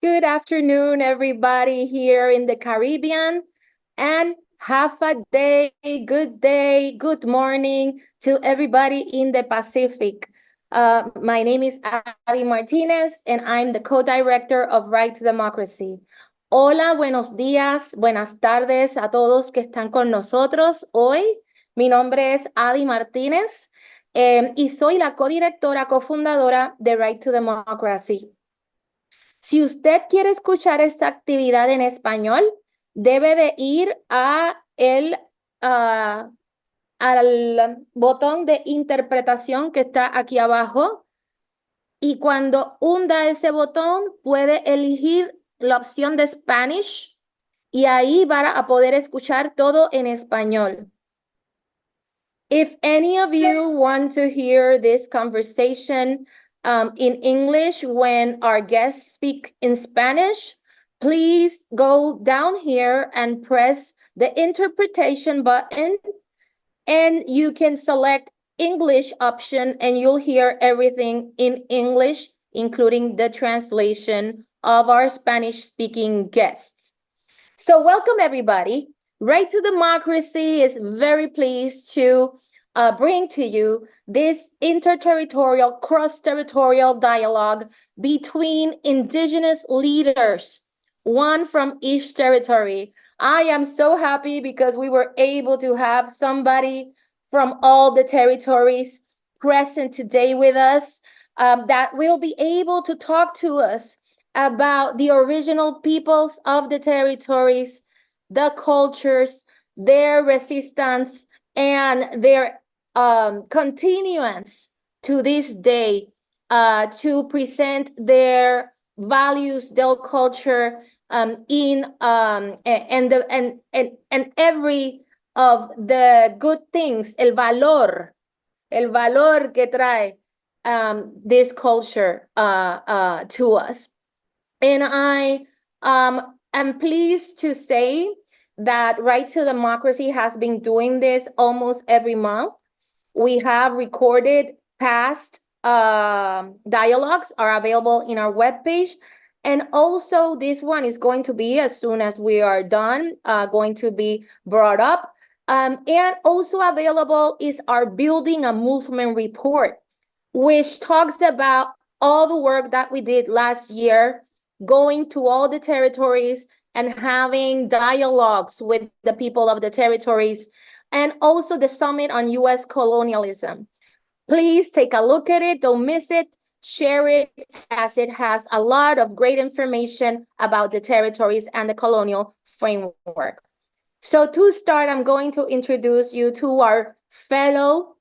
Good afternoon, everybody here in the Caribbean, and have a day, good morning to everybody in the Pacific. My name is Adi Martinez, and I'm the co-director of Right to Democracy. Hola, buenos días, buenas tardes a todos que están con nosotros hoy. Mi nombre es Adi Martínez, y soy la codirectora, cofundadora de Right to Democracy. Si usted quiere escuchar esta actividad en español, debe de ir al botón de interpretación que está aquí abajo, y cuando hunda ese botón puede elegir la opción de Spanish y ahí va a poder escuchar todo en español. If any of you want to hear this conversation in English when our guests speak in Spanish, please go down here and press the interpretation button, and you can select English option and you'll hear everything in English, including the translation of our Spanish-speaking guests. So welcome, everybody. Right to Democracy is very pleased to bring to you this interterritorial, cross-territorial dialogue between Indigenous leaders, one from each territory. I am so happy because we were able to have somebody from all the territories present today with us that will be able to talk to us about the original peoples of the territories, the cultures, their resistance, and their continuance to this day to present their values, their culture, and every of the good things, el valor que trae this culture to us. And I am pleased to say that Right to Democracy has been doing this almost every month. We have recorded past dialogues are available in our webpage. And also this one is going to be, as soon as we are done, going to be brought up. And also available is our Building a Movement report, which talks about all the work that we did last year, going to all the territories and having dialogues with the people of the territories, and also the Summit on U.S. Colonialism. Please take a look at it. Don't miss it. Share it, as it has a lot of great information about the territories and the colonial framework. So to start, I'm going to introduce you to our fellow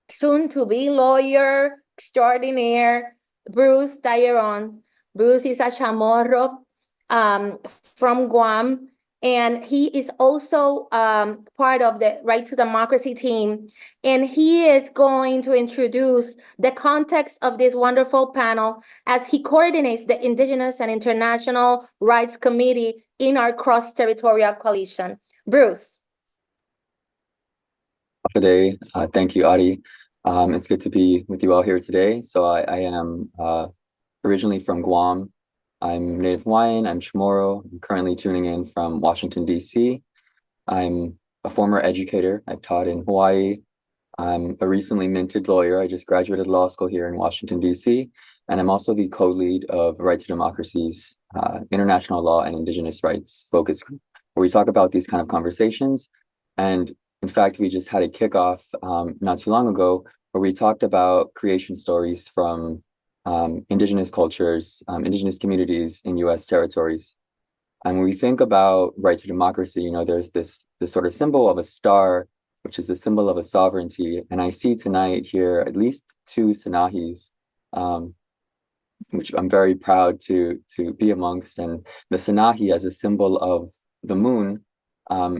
soon-to-be lawyer extraordinaire, Bruce Dyeron. Bruce is a Chamorro from Guam, and he is also part of the Right to Democracy team. And he is going to introduce the context of this wonderful panel as he coordinates the Indigenous and International Rights Committee in our cross-territorial coalition. Bruce. Today, thank you, Adi. It's good to be with you all here today. So I am originally from Guam. I'm Native Hawaiian, I'm Chamorro. I'm currently tuning in from Washington, D.C. I'm a former educator. I've taught in Hawaii. I'm a recently minted lawyer. I just graduated law school here in Washington, D.C. And I'm also the co-lead of Right to Democracy's International Law and Indigenous Rights Focus Group, where we talk about these kind of conversations. And in fact, we just had a kickoff not too long ago where we talked about creation stories from Indigenous cultures, Indigenous communities in U.S. territories. And when we think about Right to Democracy, you know, there's this sort of symbol of a star, which is a symbol of a sovereignty. And I see tonight here at least two Sanahis, which I'm very proud to be amongst. And the Sanahi as a symbol of the moon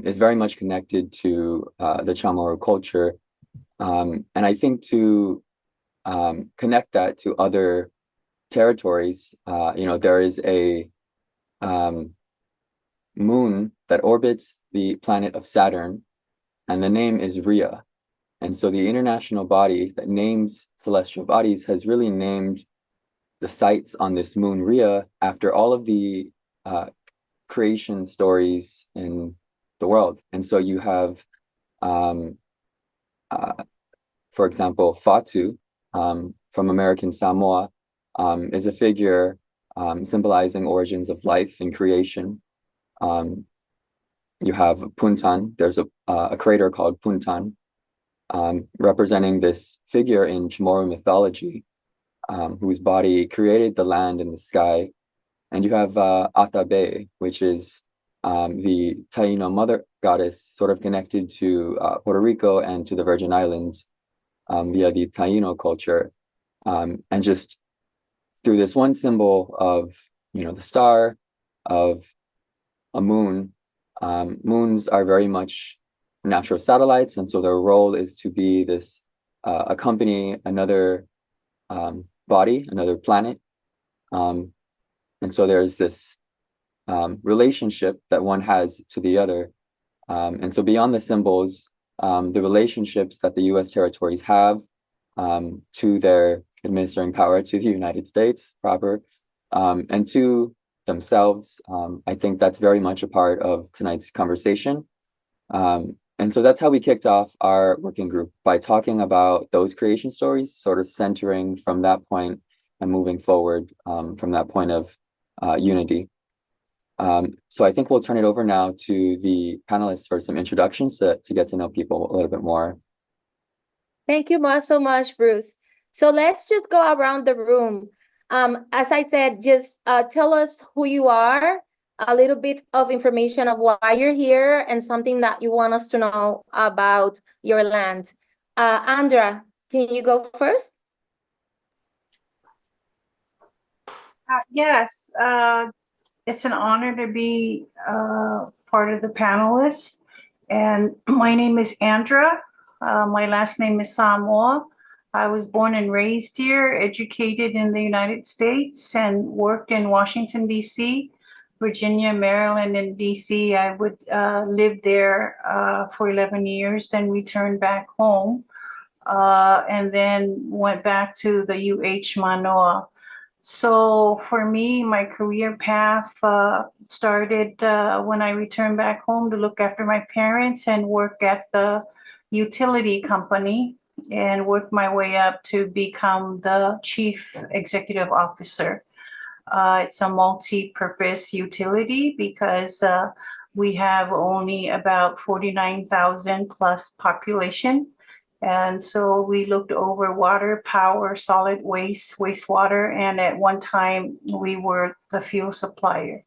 is very much connected to the Chamorro culture. And I think to connect that to other territories, you know, there is a moon that orbits the planet of Saturn, and the name is Rhea. And so the international body that names celestial bodies has really named the sites on this moon Rhea after all of the creation stories in the world. And so you have, for example, Fatu from American Samoa is a figure symbolizing origins of life and creation. You have Puntan. There's a crater called Puntan, representing this figure in Chamorro mythology, whose body created the land and the sky. And you have Atabe, which is the Taíno mother goddess, sort of connected to Puerto Rico and to the Virgin Islands via the Taíno culture. And just through this one symbol of, the star, of a moon, moons are very much natural satellites. And so their role is to be this, accompany another body, another planet. And so there's this relationship that one has to the other. And so beyond the symbols, the relationships that the US territories have to their administering power, to the United States proper, and to themselves, I think that's very much a part of tonight's conversation. And so that's how we kicked off our working group, by talking about those creation stories, sort of centering from that point and moving forward from that point of unity. So I think we'll turn it over now to the panelists for some introductions to get to know people a little bit more. Thank you so much, Bruce. So let's just go around the room. As I said, just tell us who you are, a little bit of information of why you're here, and something that you want us to know about your land. Andra, can you go first? Yes, it's an honor to be part of the panelists. And my name is Andra. My last name is Samoa. I was born and raised here, educated in the United States, and worked in Washington, D.C., Virginia, Maryland, and D.C. I would live there for 11 years, then returned back home, and then went back to the UH Manoa. So for me, my career path started when I returned back home to look after my parents and work at the utility company, and worked my way up to become the chief executive officer. It's a multi-purpose utility because we have only about 49,000 plus population. And so we looked over water, power, solid waste, wastewater, and at one time we were the fuel supplier.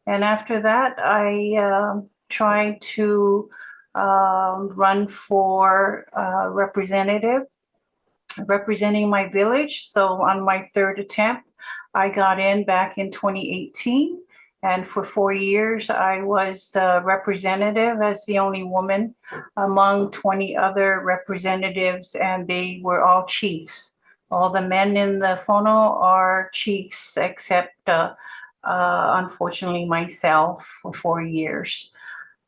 And after that, I tried to run for representative, representing my village. So on my third attempt, I got in back in 2018. And for 4 years, I was the representative as the only woman among 20 other representatives, and they were all chiefs. All the men in the phono are chiefs, except unfortunately myself for 4 years.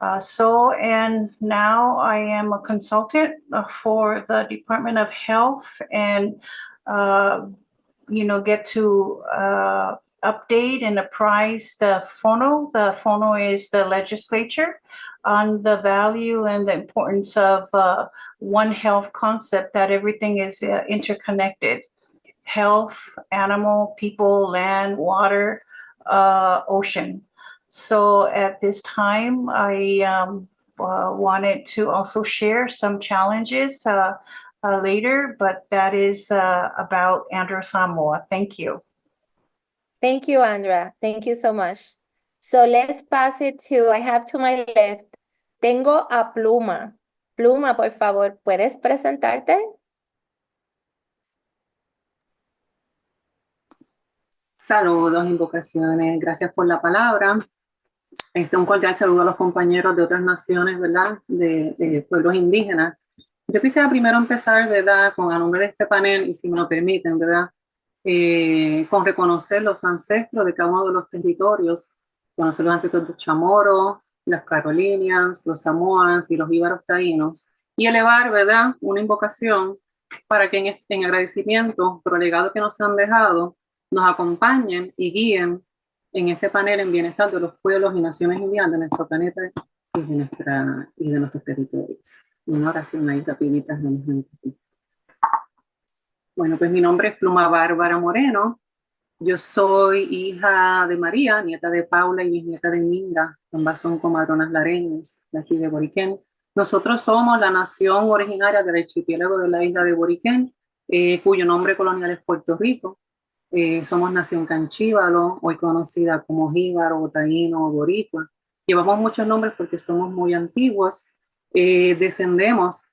And now I am a consultant for the Department of Health, and get to update and apprise the phono. The phono is the legislature on the value and the importance of one health concept, that everything is interconnected. Health, animal, people, land, water, ocean. So at this time, I wanted to also share some challenges later, but that is about Andra Samoa. Thank you. Thank you, Andra. Thank you so much. So let's pass it to, I have to my left, tengo a Pluma. Pluma, por favor, ¿puedes presentarte? Saludos, invocaciones. Gracias por la palabra. Un cordial saludo a los compañeros de otras naciones, ¿verdad? De pueblos indígenas. Yo quisiera primero empezar, ¿verdad? Con a nombre de este panel, y si me lo permiten, ¿verdad? Con reconocer los ancestros de cada uno de los territorios, conocer los ancestros de Chamorro, las Carolinians, los Samoans y los íbaros taínos, y elevar, ¿verdad? Una invocación para que en agradecimiento por el legado que nos han dejado, nos acompañen y guíen en este panel en bienestar de los pueblos y naciones indígenas de nuestro planeta y de nuestros territorios. Una oración ahí rapidita. Bueno, pues mi nombre es Pluma Bárbara Moreno. Yo soy hija de María, nieta de Paula y bisnieta de Minga. Ambas son comadronas lareñas de aquí de Boriquén. Nosotros somos la nación originaria del archipiélago de la isla de Boriquén, cuyo nombre colonial es Puerto Rico. Somos nación canchívalo, hoy conocida como jíbaro, taíno o boricua. Llevamos muchos nombres porque somos muy antiguos. Descendemos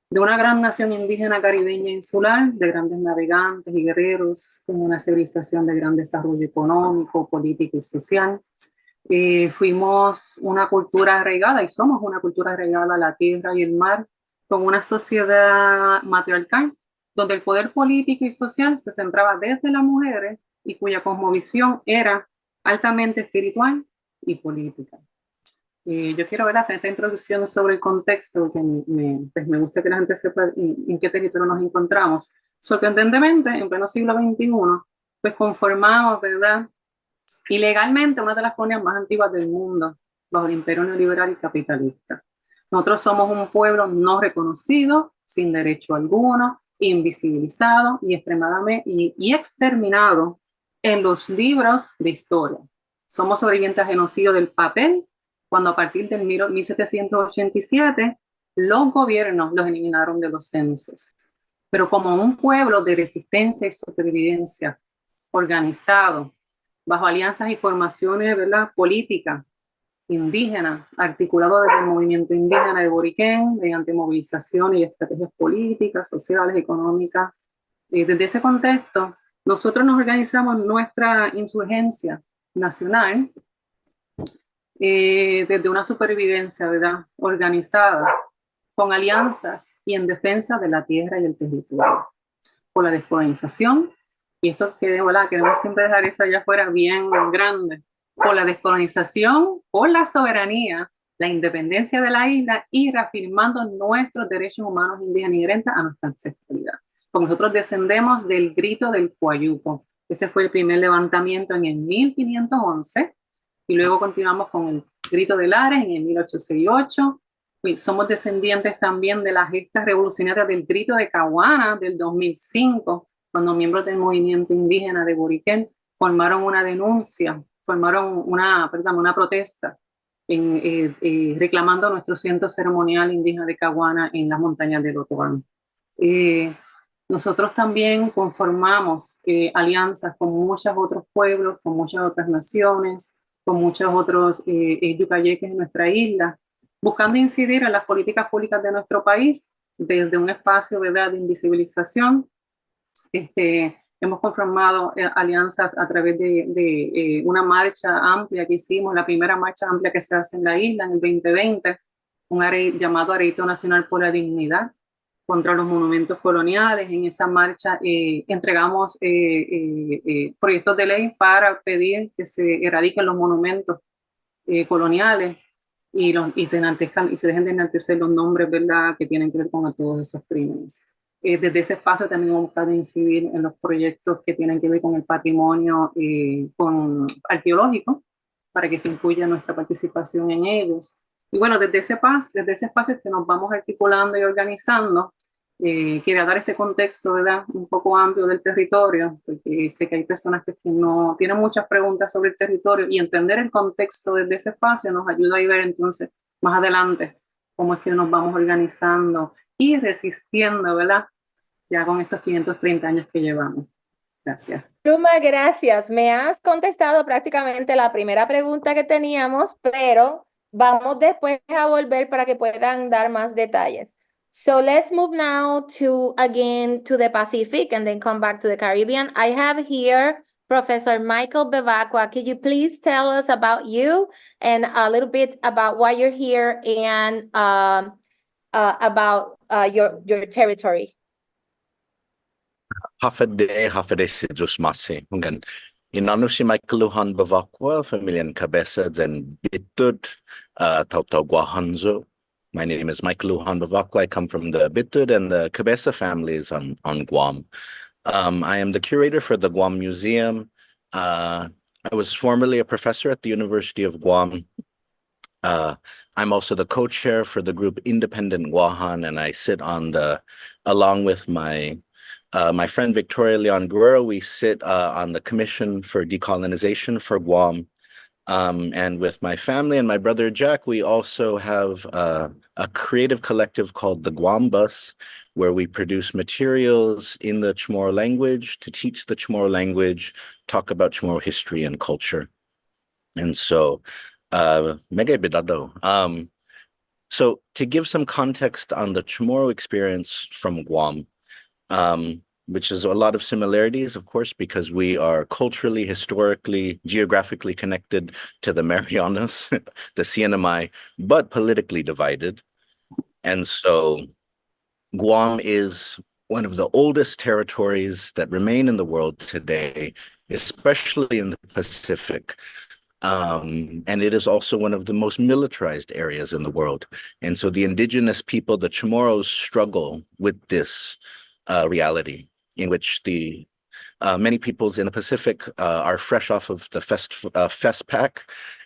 de una gran nación indígena caribeña insular, de grandes navegantes y guerreros, con una civilización de gran desarrollo económico, político y social. Fuimos una cultura arraigada y somos una cultura arraigada a la tierra y el mar, con una sociedad matriarcal, donde el poder político y social se centraba desde las mujeres y cuya cosmovisión era altamente espiritual y política. Yo quiero hacer esta introducción sobre el contexto, que pues me gusta que la gente sepa en qué territorio nos encontramos. Sorprendentemente, en pleno siglo XXI, pues conformamos, ¿verdad?, ilegalmente una de las colonias más antiguas del mundo, bajo el imperio neoliberal y capitalista. Nosotros somos un pueblo no reconocido, sin derecho alguno, invisibilizado y extremadamente y exterminado en los libros de historia. Somos sobrevivientes a genocidio del papel, cuando a partir del 1787 los gobiernos los eliminaron de los censos. Pero como un pueblo de resistencia y supervivencia organizado, bajo alianzas y formaciones, ¿verdad?, políticas, indígenas, articulado desde el movimiento indígena de Boriquén, mediante movilización y estrategias políticas, sociales, económicas. Desde ese contexto, nosotros nos organizamos nuestra insurgencia nacional desde una supervivencia, ¿verdad?, organizada, con alianzas y en defensa de la tierra y el territorio, por la descolonización, y esto queremos siempre dejar eso allá afuera bien grande, por la descolonización, por la soberanía, la independencia de la isla y reafirmando nuestros derechos humanos indígenas inherentes a nuestra ancestralidad. Porque nosotros descendemos del grito del Coayuco. Ese fue el primer levantamiento en el 1511 y luego continuamos con el grito de Lares en el 1868. Y somos descendientes también de las gestas revolucionarias del grito de Caguana del 2005, cuando miembros del movimiento indígena de Boriquén formaron una denuncia, formaron una protesta reclamando nuestro centro ceremonial indígena de Caguana en las montañas del Otoán. Nosotros también conformamos alianzas con muchos otros pueblos, con muchas otras naciones, con muchos otros yucayeques en nuestra isla, buscando incidir en las políticas públicas de nuestro país desde un espacio, ¿verdad?, de invisibilización. Hemos conformado alianzas a través de una marcha amplia que hicimos, la primera marcha amplia que se hace en la isla en el 2020, llamado Areito Nacional por la Dignidad contra los monumentos coloniales. En esa marcha entregamos proyectos de ley para pedir que se erradiquen los monumentos coloniales y se dejen de enaltecer los nombres, ¿verdad?, que tienen que ver con todos esos crímenes. Desde ese espacio también hemos buscado incidir en los proyectos que tienen que ver con el patrimonio arqueológico, para que se incluya nuestra participación en ellos. Y bueno, desde ese espacio que nos vamos articulando y organizando, quería dar este contexto, ¿verdad?, un poco amplio del territorio, porque sé que hay personas que no tienen muchas preguntas sobre el territorio, y entender el contexto desde ese espacio nos ayuda a ver entonces más adelante cómo es que nos vamos organizando y resistiendo, ¿verdad?, ya con estos 530 años que llevamos. Gracias. Pluma, gracias. Me has contestado prácticamente la primera pregunta que teníamos, pero vamos después a volver para que puedan dar más detalles. So let's move now to the Pacific and then come back to the Caribbean. I have here Professor Michael Bevacqua. Could you please tell us about you and a little bit about why you're here and about your territory? Hafade si Diyos masi. Hanggang inano si Michael Luhan Bevacqua, familian Cabeza and Bitud, Tautauguahanzo. My name is Michael Luhan Bevacqua. I come from the Bitud and the Cabeza families on Guam. I am the curator for the Guam Museum. I was formerly a professor at the University of Guam. I'm also the co-chair for the group Independent Guahan, and I sit along with my friend Victoria Leon Guerrero, we sit on the Commission for Decolonization for Guam. And with my family and my brother Jack, we also have a creative collective called the Guam Bus, where we produce materials in the Chamorro language to teach the Chamorro language, talk about Chamorro history and culture. And so, mega bidado. So to give some context on the Chamorro experience from Guam, which is a lot of similarities, of course, because we are culturally, historically, geographically connected to the Marianas, the CNMI, but politically divided. And so Guam is one of the oldest territories that remain in the world today, especially in the Pacific. And it is also one of the most militarized areas in the world. And so the indigenous people, the Chamorros, struggle with this reality in which the many peoples in the Pacific are fresh off of the FESPAC.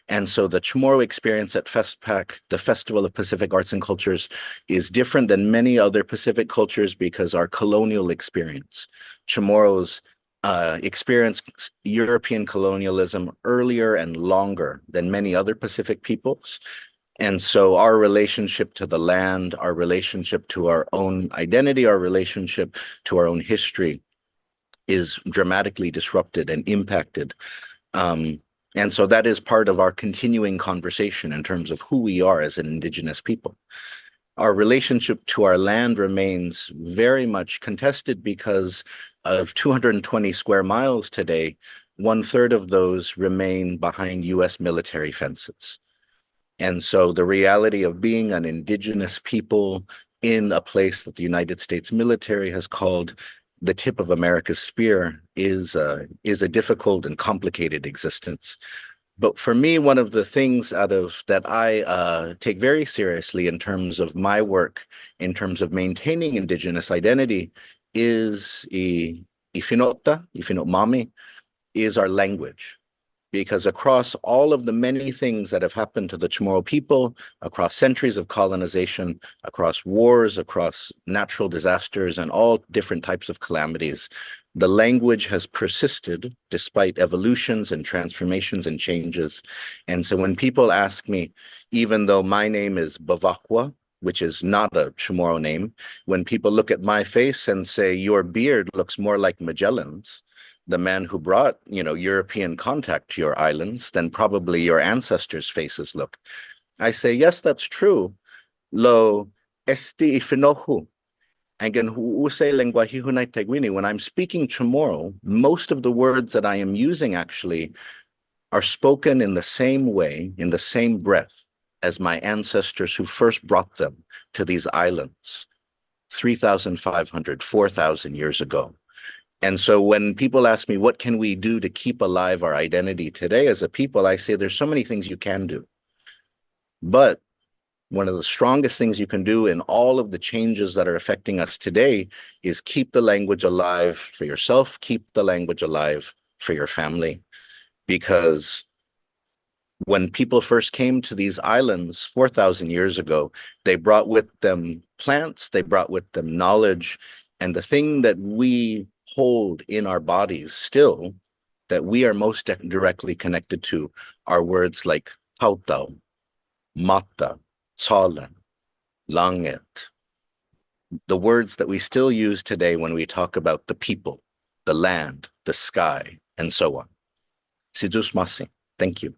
And so the Chamorro experience at FESPAC, the Festival of Pacific Arts and Cultures, is different than many other Pacific cultures because our colonial experience, Chamorros experienced European colonialism earlier and longer than many other Pacific peoples. And so our relationship to the land, our relationship to our own identity, our relationship to our own history is dramatically disrupted and impacted. And so that is part of our continuing conversation in terms of who we are as an indigenous people. Our relationship to our land remains very much contested because of 220 square miles today, 1/3 of those remain behind US military fences. And so the reality of being an indigenous people in a place that the United States military has called the tip of America's spear is a difficult and complicated existence. But for me, one of the things that I take very seriously in terms of my work, in terms of maintaining indigenous identity, is Ifinotmami, is our language. Because across all of the many things that have happened to the Chamorro people, across centuries of colonization, across wars, across natural disasters, and all different types of calamities, the language has persisted despite evolutions and transformations and changes. And so when people ask me, even though my name is Bavakwa, which is not a Chamorro name, when people look at my face and say, your beard looks more like Magellan's, the man who brought, European contact to your islands, then probably your ancestors' faces look. I say, yes, that's true. Lo esti ifinohu. Again, when I'm speaking Chamorro, most of the words that I am using actually are spoken in the same way, in the same breath as my ancestors who first brought them to these islands 3,500, 4,000 years ago. And so when people ask me, what can we do to keep alive our identity today as a people, I say there's so many things you can do. But one of the strongest things you can do in all of the changes that are affecting us today is keep the language alive for yourself, keep the language alive for your family. Because when people first came to these islands 4,000 years ago, they brought with them plants, they brought with them knowledge, and the thing that we hold in our bodies still that we are most directly connected to are words like tautau, mata, tsalan, langit. The words that we still use today when we talk about the people, the land, the sky, and so on. Sidus Masi, thank you.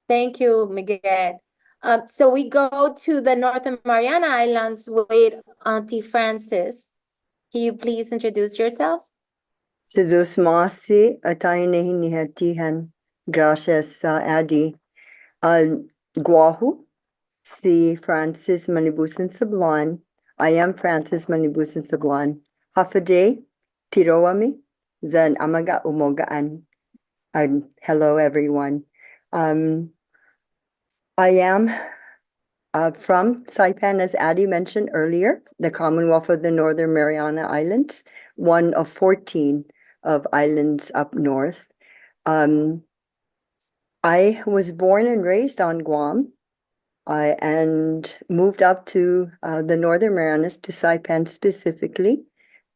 Thank you, Miguel. So we go to the Northern Mariana Islands with Auntie Frances. Can you please introduce yourself? Sidus Masi, Atainahi Nihatihan, gracias, Adi. Guahu, si Francis Manibusan Sablan. I am Francis Manibusan Sablan. Hafade, Piroami, Zan Amaga Umogaan. Hello, everyone. I am from Saipan, as Addie mentioned earlier, the Commonwealth of the Northern Mariana Islands, one of 14 of islands up north. I was born and raised on Guam and moved up to the Northern Marianas, to Saipan specifically,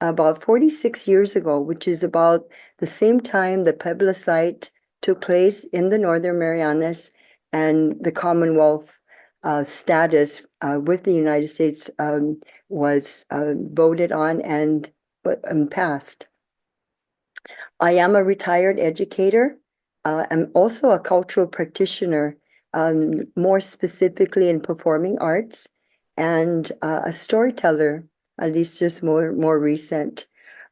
about 46 years ago, which is about the same time the plebiscite took place in the Northern Marianas and the Commonwealth status with the United States was voted on and passed. I am a retired educator. I'm also a cultural practitioner, more specifically in performing arts, and a storyteller, at least just more recent.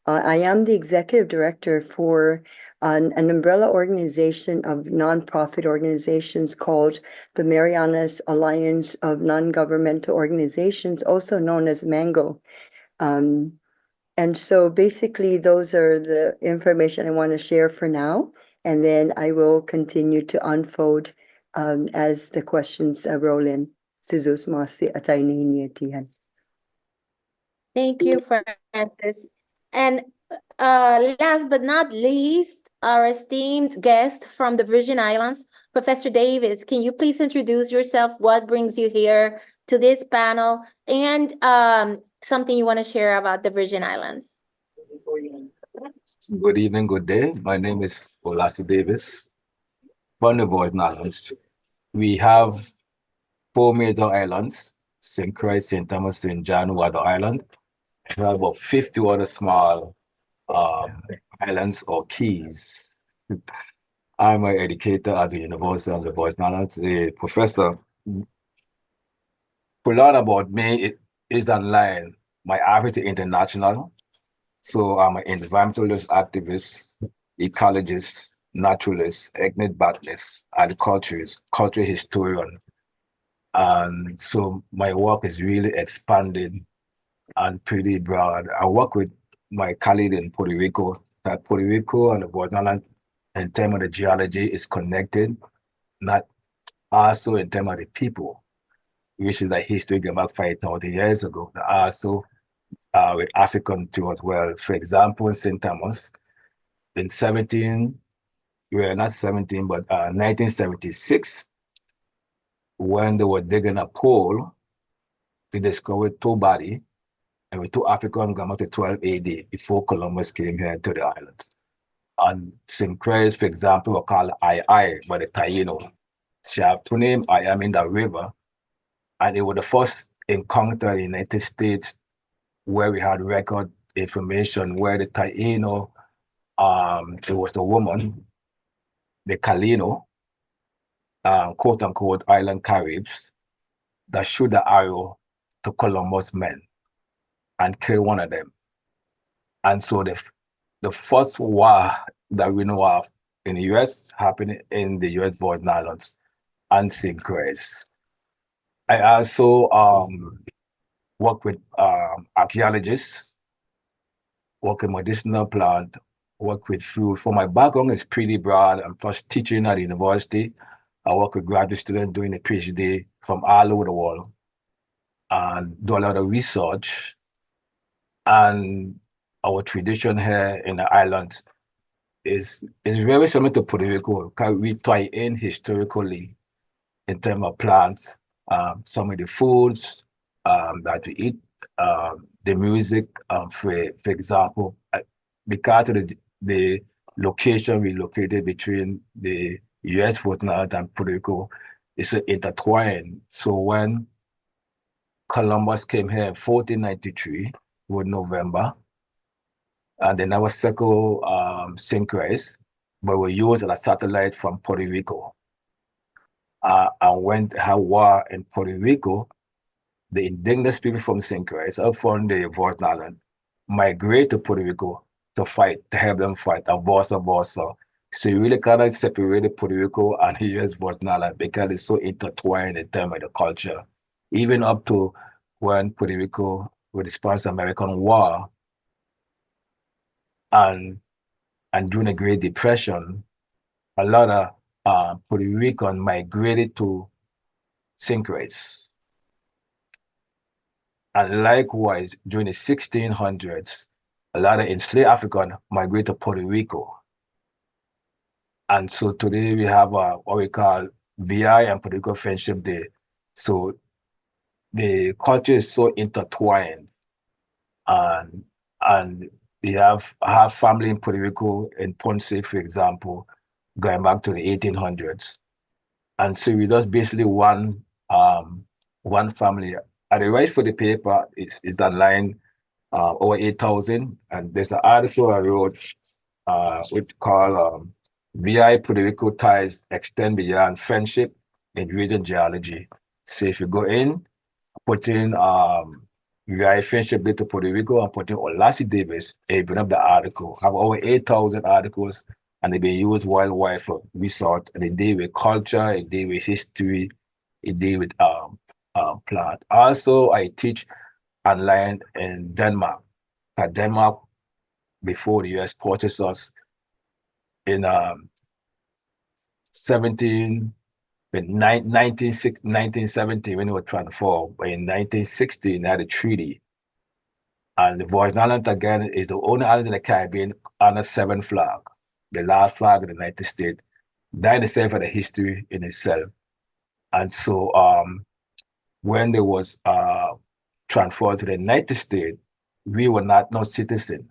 I am the executive director for an umbrella organization of nonprofit organizations called the Marianas Alliance of Non-Governmental Organizations, also known as MANGO. And so basically those are the information I want to share for now, and then I will continue to unfold as the questions roll in. Sizus Masi Atainihiniatihan. Thank you, Francis. And last but not least, our esteemed guest from the Virgin Islands, Professor Davis. Can you please introduce yourself? What brings you here to this panel, and something you want to share about the Virgin Islands? Good evening, good day. My name is Olasi Davis from the Virgin Islands. We have 4 major islands: St. Croix, St. Thomas, St. John, Wado Island. We have about 50 other small islands or keys. I'm an educator at the University of the Virgin Islands, a professor. To learn about me, it is online. My average is international. So I'm an environmentalist activist, ecologist, naturalist, ethnic botanist, agriculturist, cultural historian. And so my work is really expanded and pretty broad. I work with my colleague in Puerto Rico, that Puerto Rico and the Virgin Islands, in terms of the geology, is connected, not also in terms of the people, which is the history going back 5,000 years ago. Also with African too as well. For example, in St. Thomas, in 1976, when they were digging a pole, they discovered 2 bodies, and with 2 Africans going back to 12 AD, before Columbus came here to the islands. And St. Croix, for example, were called I by the Taínos. She have 2 names, I am in the river, and it was the first encounter in the United States where we had record information where the Taíno, it was the woman, the Kalino, quote unquote, island Caribs, that shoot the arrow to Columbus' men and kill one of them. And so the first war that we know of in the US happened in the US Virgin Islands and St. Croix. I also work with archaeologists, work in medicinal plant, work with food. So my background is pretty broad, and plus teaching at the university. I work with graduate students doing a PhD from all over the world and do a lot of research. And our tradition here in the island is very similar to Puerto Rico, because we tie in historically in terms of plants, some of the foods that we eat, the music, for example, because of the location we located between the US Virgin Islands and Puerto Rico, is intertwined. So when Columbus came here in 1493, with November, and they never circle St. Croix, but were used as a satellite from Puerto Rico. And when they had war in Puerto Rico, the indigenous people from St. Croix, up from the Virgin Islands, migrate to Puerto Rico to fight, to help them fight, and vice versa. So you really kind of separated Puerto Rico and the US Virgin Islands because it's so intertwined in terms of the culture. Even up to when Puerto Rico would respond to the American War, and during the Great Depression, a lot of Puerto Rican migrated to St. Croix. And likewise, during the 1600s, a lot of enslaved Africans migrated to Puerto Rico. And so today we have what we call VI and Puerto Rico Friendship Day. So the culture is so intertwined, and we have family in Puerto Rico, in Ponce, for example, going back to the 1800s. And so we just basically one family. At the right for the paper is that line over 8,000, and there's an article I wrote which called VI Puerto Rico ties extend beyond friendship in region geology. So if you go in, put in VI friendship day to Puerto Rico and put in Olasi Davis, and you bring up the article. I have over 8,000 articles, and they've been used worldwide for research, and they deal with culture, they deal with history, they deal with plant. Also, I teach online in Denmark. Denmark, before the US purchased us in 1970, when it was transformed. But in 1960, they had a treaty. And the Virgin Islands, again, is the only island in the Caribbean under 7 flag, the last flag of the United States. That in itself had a history in itself. And so when they was transferred to the United States, we were not no citizen.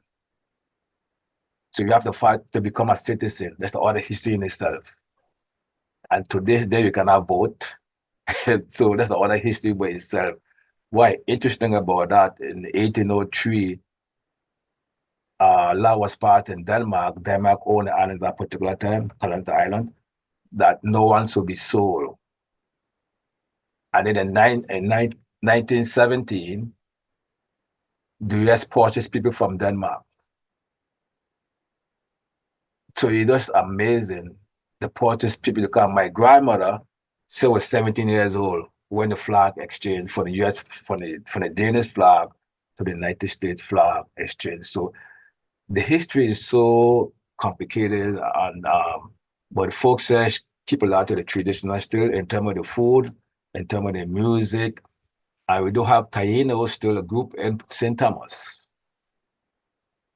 So you have to fight to become a citizen. That's the other history in itself. And to this day, you cannot vote. So that's the other history by itself. Why interesting about that, in 1803, law was passed in Denmark. Denmark owned the island at that particular time, Talent Island, that no one should be sold. And then in 1917, the US purchased people from Denmark. So it's just amazing. The purchase people to come. My grandmother, she was 17 years old when the flag exchange for the US, from the Danish flag to the United States flag exchange. So the history is so complicated, and but folks keep a lot of the traditional still in terms of the food, in terms of the music. And we do have Taínos, still a group in St. Thomas.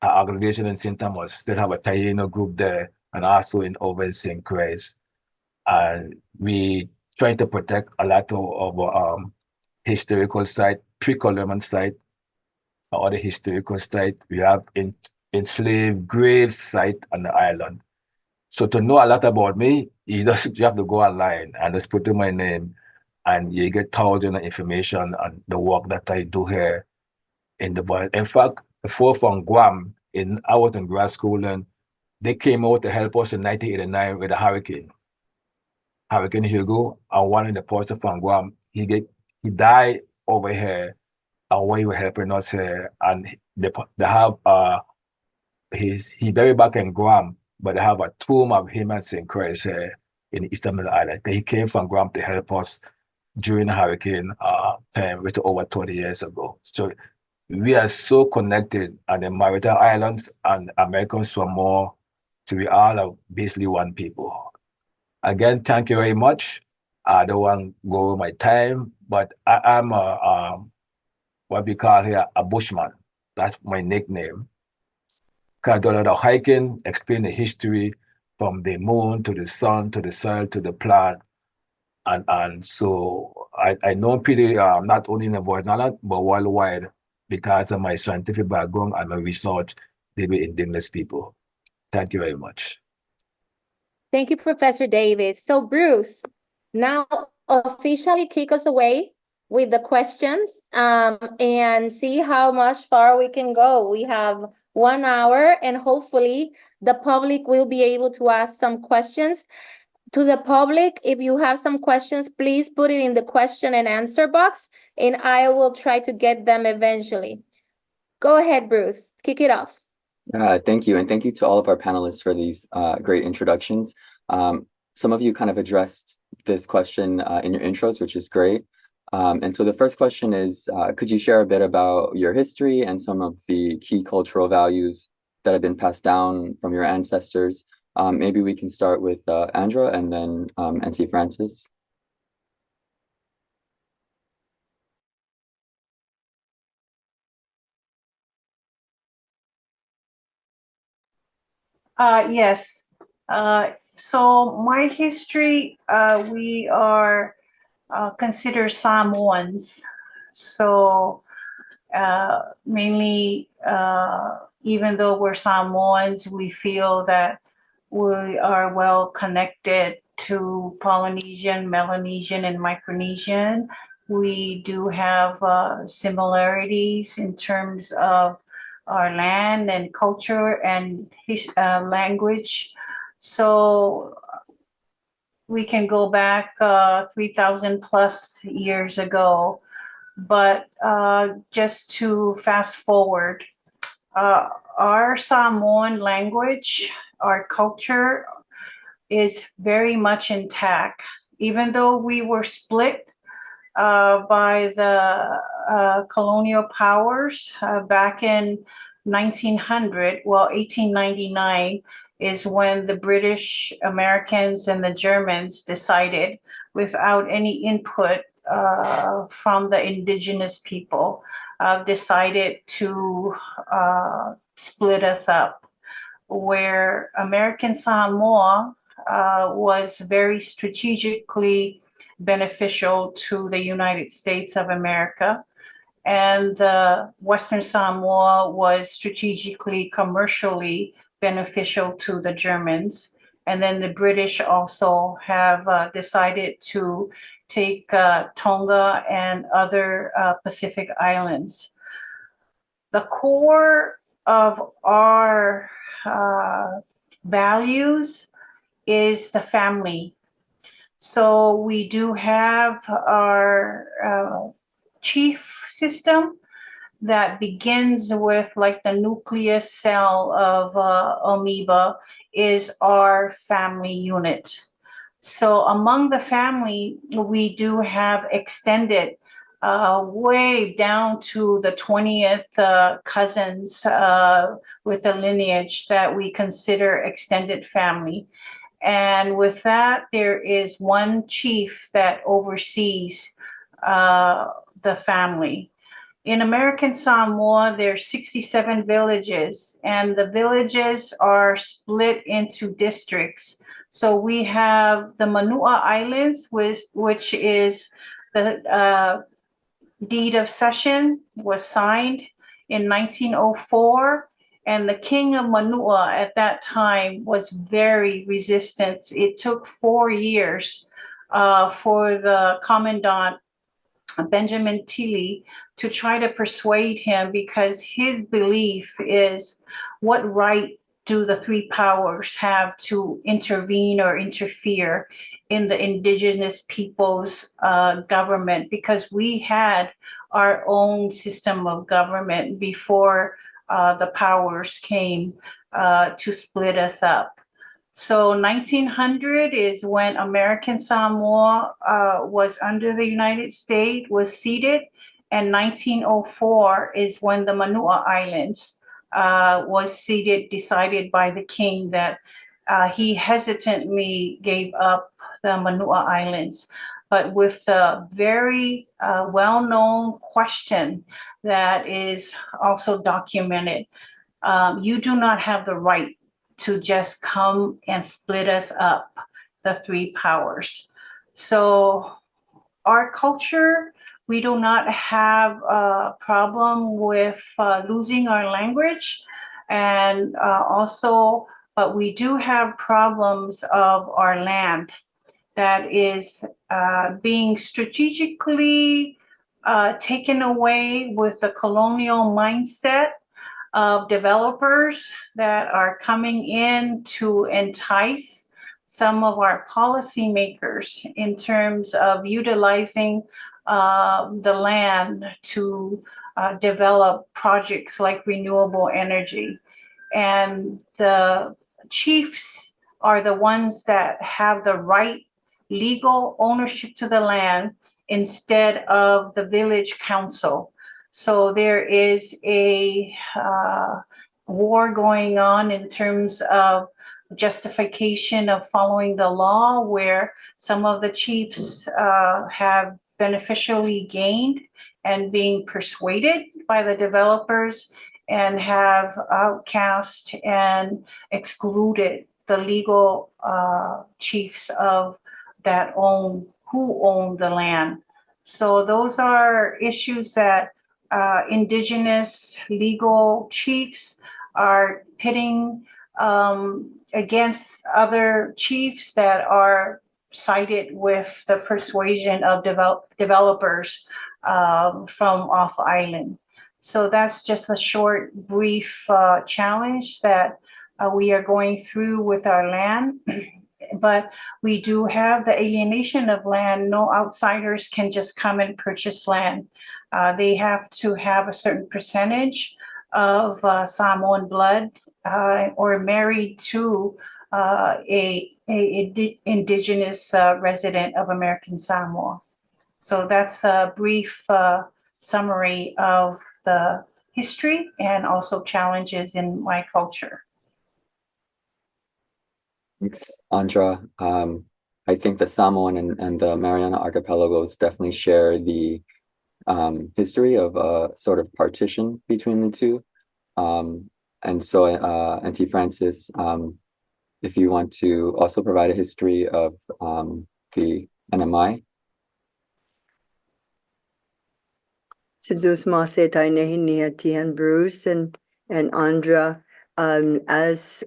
Our organization in St. Thomas still have a Taíno group there, and also over in St. Christ. And we try to protect a lot of historical site, pre-colonial site, other historical site. We have enslaved grave site on the island. So to know a lot about me, you have to go online and just put in my name, and you get thousands of information on the work that I do here in the world. In fact, the four from Guam, I was in grad school, and they came out to help us in 1989 with a hurricane. Hurricane Hugo, and one in the person from Guam, he died over here, and when he was helping us here, and they have he buried back in Guam, but they have a tomb of him and St. Christ here in the Eastern Middle Island. He came from Guam to help us during the hurricane time, which was over 20 years ago. So we are so connected on the Mariana Islands and American Samoa, so we all are basically one people. Again, thank you very much. I don't want to go over my time, but I'm what we call here a bushman. That's my nickname. I do a lot of hiking, explain the history from the moon to the sun to the soil to the plant. And so I know pretty not only in the Virgin Islands, but worldwide, because of my scientific background and my research dealing with indigenous people. Thank you very much. Thank you, Professor Davis. So Bruce, now officially kick us away with the questions and see how much far we can go. We have 1 hour, and hopefully the public will be able to ask some questions. To the public, if you have some questions, please put it in the question and answer box, and I will try to get them eventually. Go ahead, Bruce, kick it off. Thank you. And thank you to all of our panelists for these great introductions. Some of you kind of addressed this question in your intros, which is great. And so the first question is, could you share a bit about your history and some of the key cultural values that have been passed down from your ancestors? Maybe we can start with Andra and then Auntie Frances. Yes. So my history, we are considered Samoans. So mainly, even though we're Samoans, we feel that we are well connected to Polynesian, Melanesian, and Micronesian. We do have similarities in terms of our land and culture and language. So we can go back 3,000 plus years ago. But just to fast forward, our Samoan language, our culture is very much intact. Even though we were split by the colonial powers back in 1900, well, 1899 is when the British, Americans, and the Germans decided, without any input from the indigenous people, decided to split us up, where American Samoa was very strategically beneficial to the United States of America. And Western Samoa was strategically, commercially beneficial to the Germans. And then the British also have decided to take Tonga and other Pacific islands. The core of our values is the family. So we do have our chief system that begins with, like, the nucleus cell of amoeba is our family unit. So among the family, we do have extended way down to the 20th cousins with a lineage that we consider extended family. And with that, there is one chief that oversees the family. In American Samoa, there's 67 villages, and the villages are split into districts. So we have the Manua Islands, which is the deed of cession was signed in 1904. And the king of Manua at that time was very resistant. It took 4 years for the commandant, Benjamin Tilley, to try to persuade him, because his belief is, what right do the three powers have to intervene or interfere in the indigenous people's government? Because we had our own system of government before the powers came to split us up. So 1900 is when American Samoa was under the United States, was ceded, and 1904 is when the Manua Islands was ceded, decided by the king that he hesitantly gave up the Manua Islands. But with the very well-known question that is also documented, you do not have the right to just come and split us up, the three powers. So our culture, we do not have a problem with losing our language, and also, but we do have problems of our land that is being strategically taken away with the colonial mindset of developers that are coming in to entice some of our policymakers in terms of utilizing the land to develop projects like renewable energy. And the chiefs are the ones that have the right legal ownership to the land instead of the village council. So there is a war going on in terms of justification of following the law, where some of the chiefs have beneficially gained and being persuaded by the developers and have outcast and excluded the legal chiefs of who own the land. So those are issues that indigenous legal chiefs are pitting against other chiefs that are sided with the persuasion of developers from off island. So that's just a short, brief challenge that we are going through with our land. But we do have the alienation of land. No outsiders can just come and purchase land. They have to have a certain percentage of Samoan blood or married to a indigenous resident of American Samoa. So that's a brief summary of the history and also challenges in my culture. Thanks, Andra. I think the Samoan and the Mariana archipelagos definitely share the history of a sort of partition between the two. And so, Auntie Frances, if you want to also provide a history of the NMI. Sizus Mase Tainehiniati and Bruce and Andra, as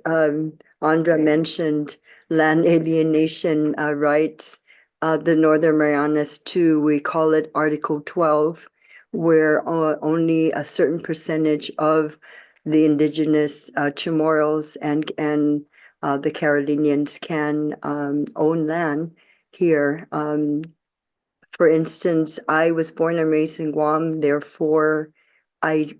Andra mentioned, land alienation rights, the Northern Marianas too, we call it Article 12, where only a certain percentage of the indigenous Chamorros and the Carolinians can own land here. For instance, I was born and raised in Guam, therefore I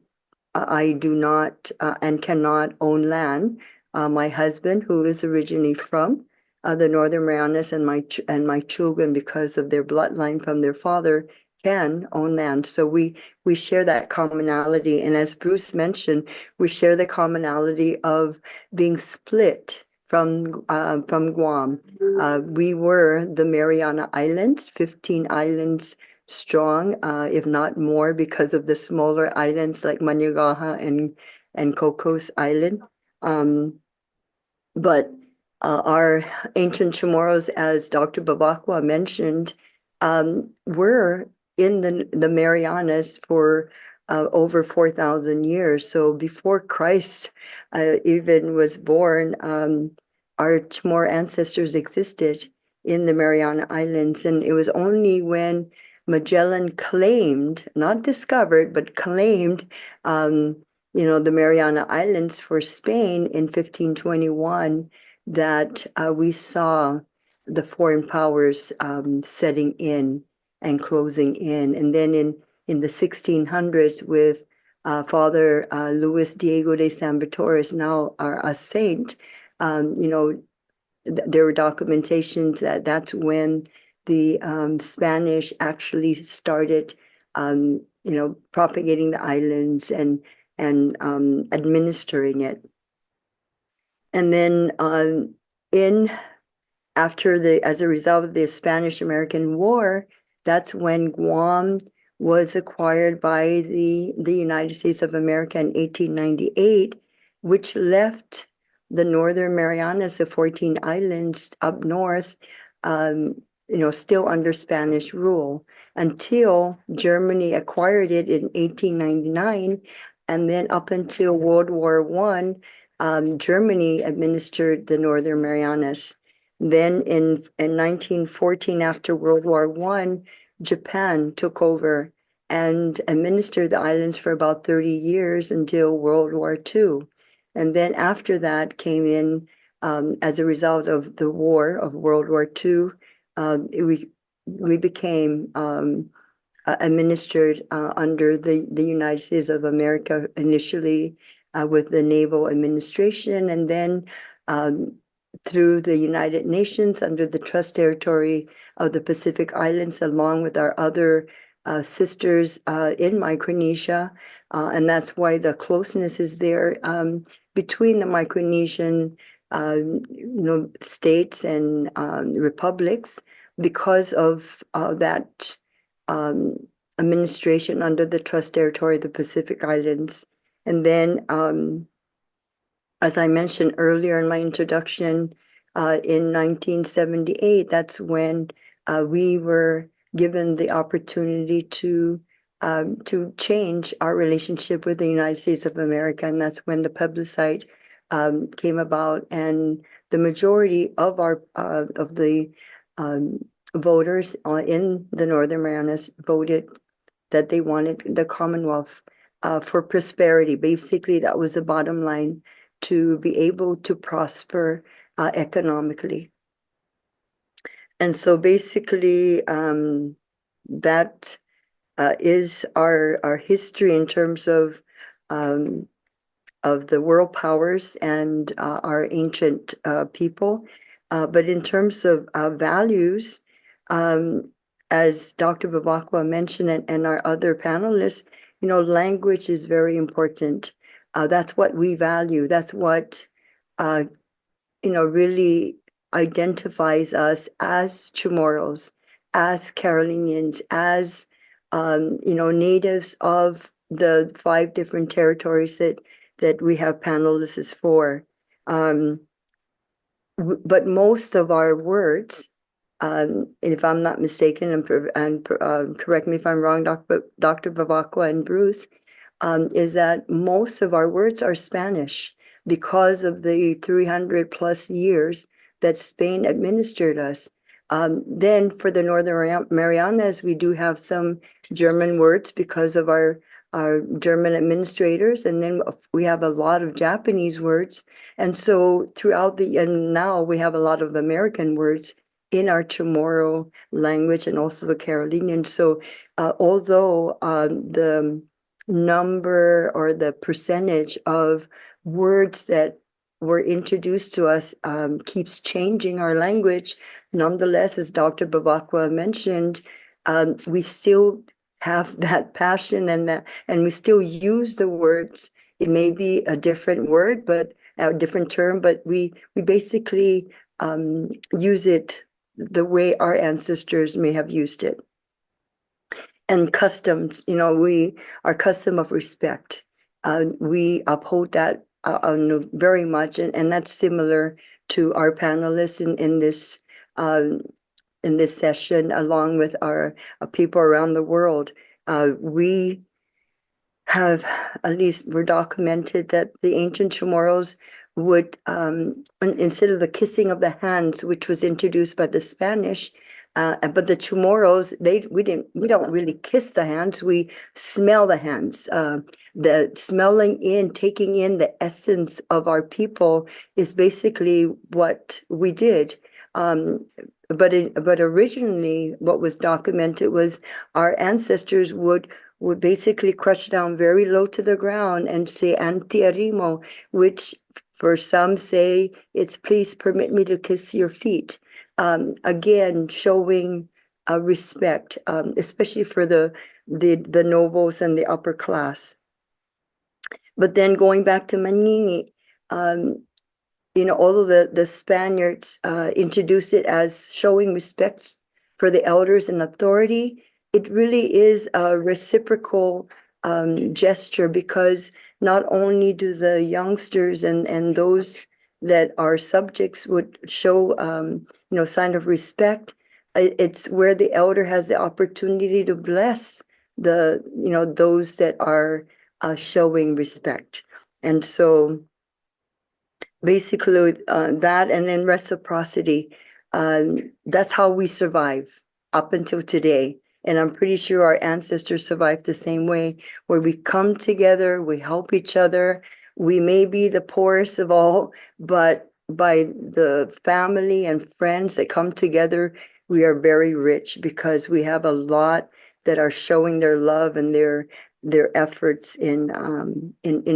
do not and cannot own land. My husband, who is originally from the Northern Marianas, and my children, because of their bloodline from their father, can own land. So we share that commonality. And as Bruce mentioned, we share the commonality of being split from Guam. We were the Mariana Islands, 15 islands strong, if not more, because of the smaller islands like Maniagaha and Cocos Island. But our ancient Chamorros, as Dr. Babakwa mentioned, were in the Marianas for over 4,000 years. So before Christ even was born, our Chamorro ancestors existed in the Mariana Islands. And it was only when Magellan claimed, not discovered, but claimed, the Mariana Islands for Spain in 1521 that we saw the foreign powers setting in and closing in. And then in the 1600s with Father Luis Diego de San Vitores, now a saint, there were documentations that's when the Spanish actually started, propagating the islands and administering it. And then as a result of the Spanish-American War, that's when Guam was acquired by the United States of America in 1898, which left the Northern Marianas, the 14 islands up north, still under Spanish rule until Germany acquired it in 1899. And then up until World War I, Germany administered the Northern Marianas. Then in 1914, after World War I, Japan took over and administered the islands for about 30 years until World War II. And then after that came in, as a result of the war of World War II, we became administered under the United States of America, initially with the Naval Administration, and then through the United Nations under the Trust Territory of the Pacific Islands, along with our other sisters in Micronesia. And that's why the closeness is there between the Micronesian states and republics, because of that administration under the Trust Territory of the Pacific Islands. And then, as I mentioned earlier in my introduction, in 1978, that's when we were given the opportunity to change our relationship with the United States of America, and that's when the plebiscite came about, and the majority of the voters in the Northern Marianas voted that they wanted the Commonwealth for prosperity. Basically, that was the bottom line, to be able to prosper economically. And so basically, that is our history in terms of the world powers and our ancient people. But in terms of values, as Dr. Babakwa mentioned, and our other panelists, language is very important. That's what we value. That's what, really identifies us as Chamorros, as Carolinians, as, natives of the 5 different territories that we have panelists for. But most of our words, if I'm not mistaken, and correct me if I'm wrong, Dr. Babakwa and Bruce, is that most of our words are Spanish because of the 300 plus years that Spain administered us. Then for the Northern Marianas, we do have some German words because of our German administrators, and then we have a lot of Japanese words. And so and now we have a lot of American words in our Chamorro language and also the Carolinian. So although the number or the percentage of words that were introduced to us keeps changing our language, nonetheless, as Dr. Babakwa mentioned, we still have that passion and we still use the words. It may be a different word, but a different term, but we basically use it the way our ancestors may have used it. And customs, our custom of respect, we uphold that very much, and that's similar to our panelists in this session, along with our people around the world. We have, at least we're documented, that the ancient Chamorros would, instead of the kissing of the hands, which was introduced by the Spanish, but the Chamorros, we don't really kiss the hands, we smell the hands. The smelling in, taking in the essence of our people is basically what we did. But originally, what was documented was our ancestors would basically crush down very low to the ground and say "antiarimo," which for some say it's "please permit me to kiss your feet." Again, showing respect, especially for the nobles and the upper class. But then going back to Manini, although the Spaniards introduced it as showing respects for the elders and authority, it really is a reciprocal gesture, because not only do the youngsters and those that are subjects would show sign of respect, it's where the elder has the opportunity to bless those that are showing respect. And so basically that, and then reciprocity, that's how we survive up until today. And I'm pretty sure our ancestors survived the same way, where we come together, we help each other. We may be the poorest of all, but by the family and friends that come together, we are very rich, because we have a lot that are showing their love and their efforts in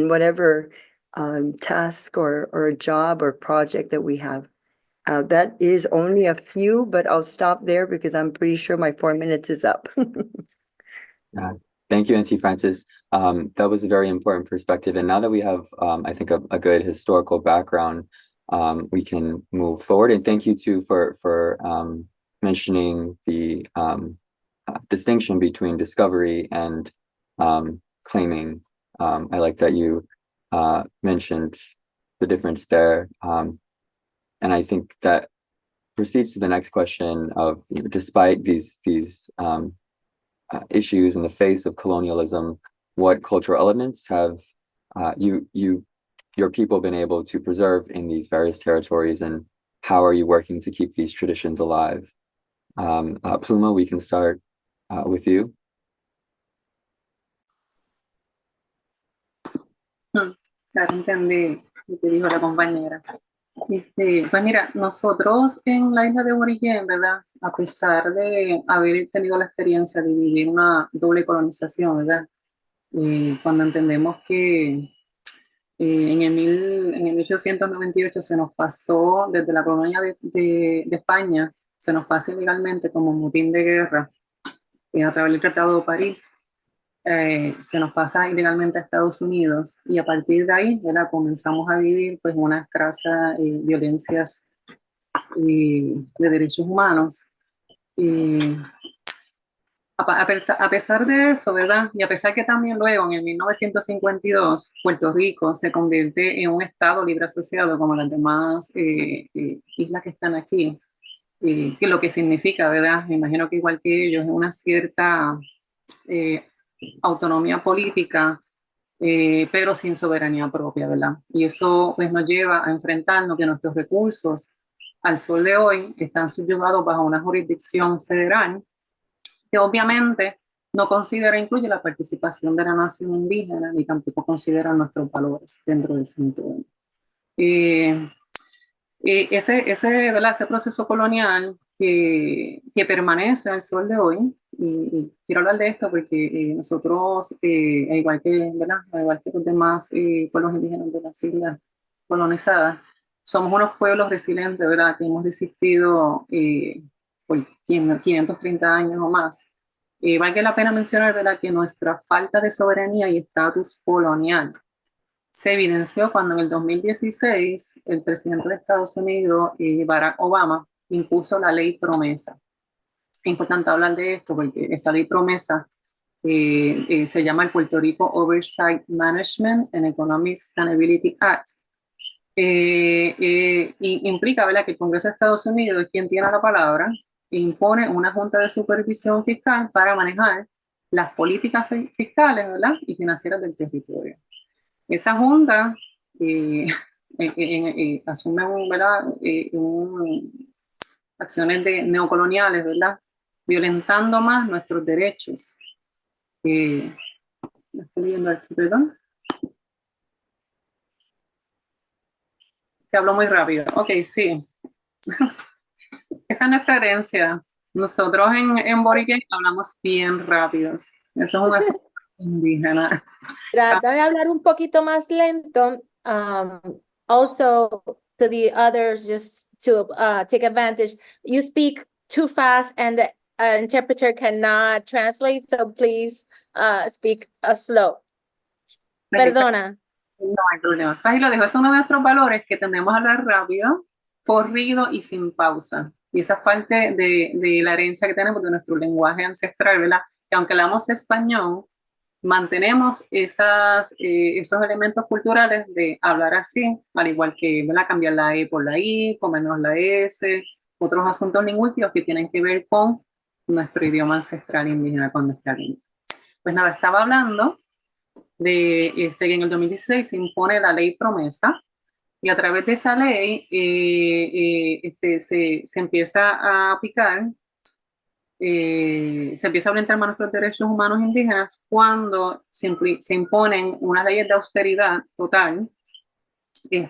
whatever task or job or project that we have. That is only a few, but I'll stop there because I'm pretty sure my 4 minutes is up. Thank you, Auntie Frances. That was a very important perspective. And now that we have, I think, a good historical background, we can move forward. And thank you too for mentioning the distinction between discovery and claiming I like that you mentioned the difference there. And I think that proceeds to the next question of, despite these issues in the face of colonialism, what cultural elements have your people been able to preserve in these various territories, and how are you working to keep these traditions alive? Pluma, we can start with you. Claro, entendí lo que dijo la compañera. Pues mira, nosotros en la isla de Boriquén, ¿verdad? A pesar de haber tenido la experiencia de vivir una doble colonización, ¿verdad? Cuando entendemos que en el 1898 se nos pasó desde la colonia de España, se nos pasa ilegalmente como motín de guerra a través del Tratado de París. Se nos pasa ilegalmente a Estados Unidos, y a partir de ahí, ¿verdad? Comenzamos a vivir pues unas crasas violencias de derechos humanos. A pesar de eso, ¿verdad? Y a pesar que también luego en el 1952 Puerto Rico se convierte en un estado libre asociado como las demás islas que están aquí, que lo que significa, ¿verdad? Me imagino que igual que ellos, es una cierta autonomía política, pero sin soberanía propia, ¿verdad? Y eso pues nos lleva a enfrentarnos que nuestros recursos al sol de hoy están subyugados bajo una jurisdicción federal que obviamente no considera, incluye la participación de la nación indígena, ni tampoco considera nuestros valores dentro del cinturón. Ese proceso colonial que permanece al sol de hoy, y quiero hablar de esto porque nosotros, igual que, ¿verdad? Igual que los demás pueblos indígenas de las islas colonizadas, somos unos pueblos resilientes, ¿verdad? Que hemos resistido por 530 años o más. Vale la pena mencionar, ¿verdad?, que nuestra falta de soberanía y estatus colonial se evidenció cuando en el 2016 el presidente de Estados Unidos, Barack Obama, impuso la ley promesa. Es importante hablar de esto porque esa ley promesa se llama el Puerto Rico Oversight Management and Economic Sustainability Act. Y implica, ¿verdad?, que el Congreso de Estados Unidos es quien tiene la palabra e impone una junta de supervisión fiscal para manejar las políticas fiscales, ¿verdad?, y financieras del territorio. Esa junta asume, ¿verdad?, acciones neocoloniales, ¿verdad?, violentando más nuestros derechos. Estoy viendo aquí, perdón. Que hablo muy rápido. Ok, sí. Esa es nuestra herencia. Nosotros en Boriquén hablamos bien rápidos. Eso es un asunto indígena. Trata de hablar un poquito más lento. Also, to the others, just to take advantage, you speak too fast and the interpreter cannot translate, so please speak slow. Perdona. No hay problema. Ahí lo dejo. Es uno de nuestros valores, que tendemos a hablar rápido, corrido y sin pausa. Y esa es parte de la herencia que tenemos de nuestro lenguaje ancestral, ¿verdad? Que aunque hablamos español, mantenemos esos elementos culturales de hablar así, al igual que, ¿verdad?, cambiar la E por la I, comernos la S, otros asuntos lingüísticos que tienen que ver con nuestro idioma ancestral indígena, con nuestra lengua. Pues nada, estaba hablando de que en el 2016 se impone la ley promesa, y a través de esa ley se empieza a aplicar, se empieza a violentar más nuestros derechos humanos indígenas cuando se imponen unas leyes de austeridad total,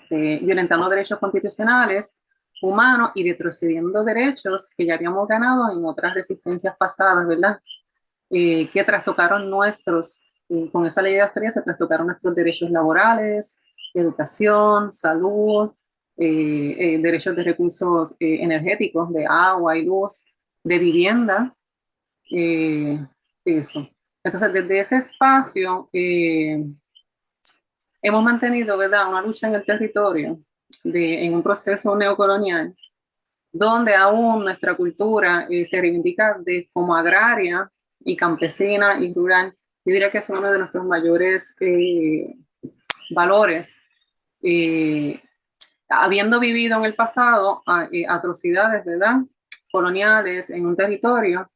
violentando derechos constitucionales, humanos, y retrocediendo derechos que ya habíamos ganado en otras resistencias pasadas, ¿verdad? Que trastocaron con esa ley de austeridad se trastocaron nuestros derechos laborales, educación, salud, derechos de recursos energéticos, de agua y luz, de vivienda, eso. Entonces, desde ese espacio hemos mantenido, ¿verdad?, una lucha en el territorio, en un proceso neocolonial, donde aún nuestra cultura se reivindica como agraria y campesina y rural, Yo diría que es uno de nuestros mayores valores. Habiendo vivido en el pasado atrocidades, ¿verdad?, coloniales en un territorio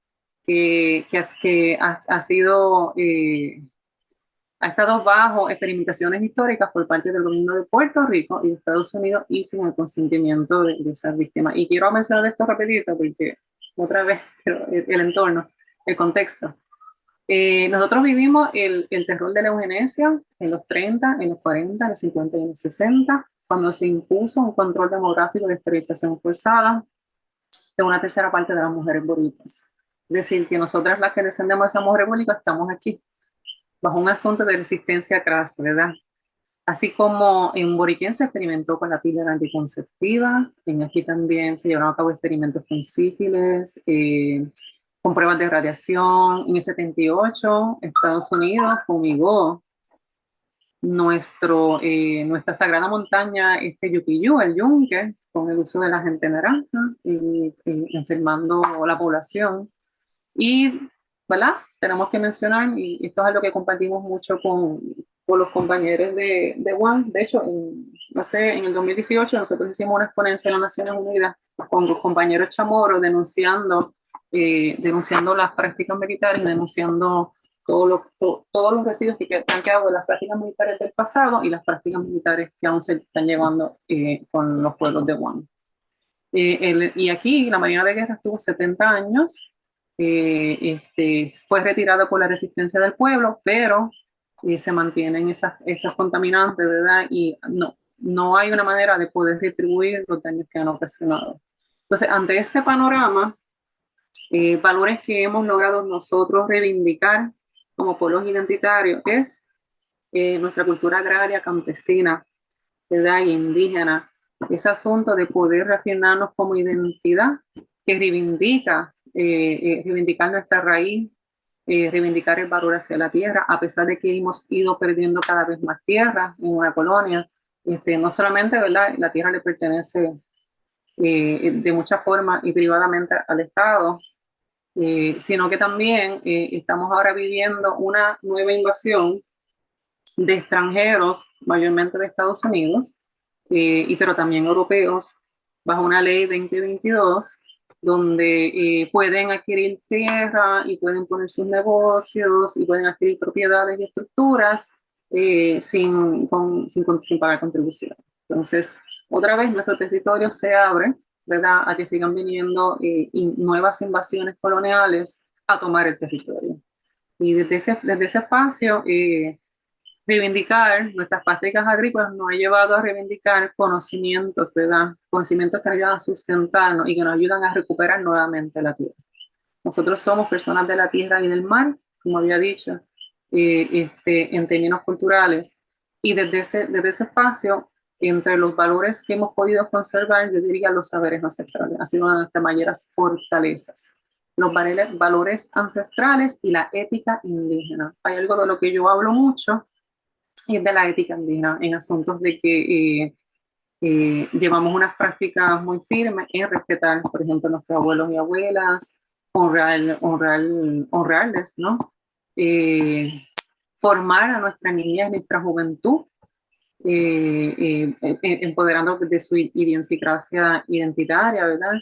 que ha sido, ha estado bajo experimentaciones históricas por parte del gobierno de Puerto Rico y de Estados Unidos y sin el consentimiento de esas víctimas. Y quiero mencionar esto rapidito porque otra vez el entorno, el contexto. Nosotros vivimos el terror de la eugenesia en los 30, en los 40, en los 50 y en los 60, cuando se impuso un control demográfico de esterilización forzada de una tercera parte de las mujeres boricuas. Es decir, que nosotras las que descendemos de esa mujer boricuas estamos aquí bajo un asunto de resistencia crasa, ¿verdad? Así como en Boriquén se experimentó con la píldora anticonceptiva, en aquí también se llevaron a cabo experimentos con sífilis, con pruebas de radiación. En el 78, Estados Unidos fumigó nuestra sagrada montaña Yuquiyú, el yunque, con el uso de la gente naranja, y enfermando la población. Y, ¿verdad?, tenemos que mencionar, y esto es algo que compartimos mucho con los compañeros de UAM. De hecho, en el 2018 nosotros hicimos una exponencia en las Naciones Unidas con los compañeros Chamorro denunciando las prácticas militares y denunciando todos los residuos que han quedado de las prácticas militares del pasado y las prácticas militares que aún se están llevando con los pueblos de UAM. Y aquí la Marina de Guerra estuvo 70 años, fue retirada por la resistencia del pueblo, pero se mantienen esas contaminantes, ¿verdad? Y no hay una manera de poder retribuir los daños que han ocasionado. Entonces, ante este panorama, valores que hemos logrado nosotros reivindicar como pueblos identitarios es nuestra cultura agraria, campesina, ¿verdad?, y indígena. Ese asunto de poder reafirmarnos como identidad que reivindicar nuestra raíz, reivindicar el valor hacia la tierra, a pesar de que hemos ido perdiendo cada vez más tierra en una colonia. No solamente, ¿verdad?, la tierra le pertenece de muchas formas y privadamente al Estado, sino que también estamos ahora viviendo una nueva invasión de extranjeros, mayormente de Estados Unidos, pero también europeos, bajo una ley 2022, donde pueden adquirir tierra y pueden poner sus negocios y pueden adquirir propiedades y estructuras sin pagar contribución. Entonces, otra vez nuestro territorio se abre, ¿verdad?, a que sigan viniendo nuevas invasiones coloniales a tomar el territorio. Y desde ese espacio, reivindicar nuestras prácticas agrícolas nos ha llevado a reivindicar conocimientos, ¿verdad?, conocimientos que nos ayudan a sustentarnos y que nos ayudan a recuperar nuevamente la tierra. Nosotros somos personas de la tierra y del mar, como había dicho, en términos culturales, y desde ese espacio, entre los valores que hemos podido conservar, yo diría los saberes ancestrales, ha sido una de nuestras mayores fortalezas. Los valores ancestrales y la ética indígena. Hay algo de lo que yo hablo mucho, y es de la ética indígena, en asuntos de que llevamos unas prácticas muy firmes en respetar, por ejemplo, a nuestros abuelos y abuelas, honrarles, ¿no? Formar a nuestras niñas, nuestra juventud, empoderando de su idiosincrasia identitaria, ¿verdad?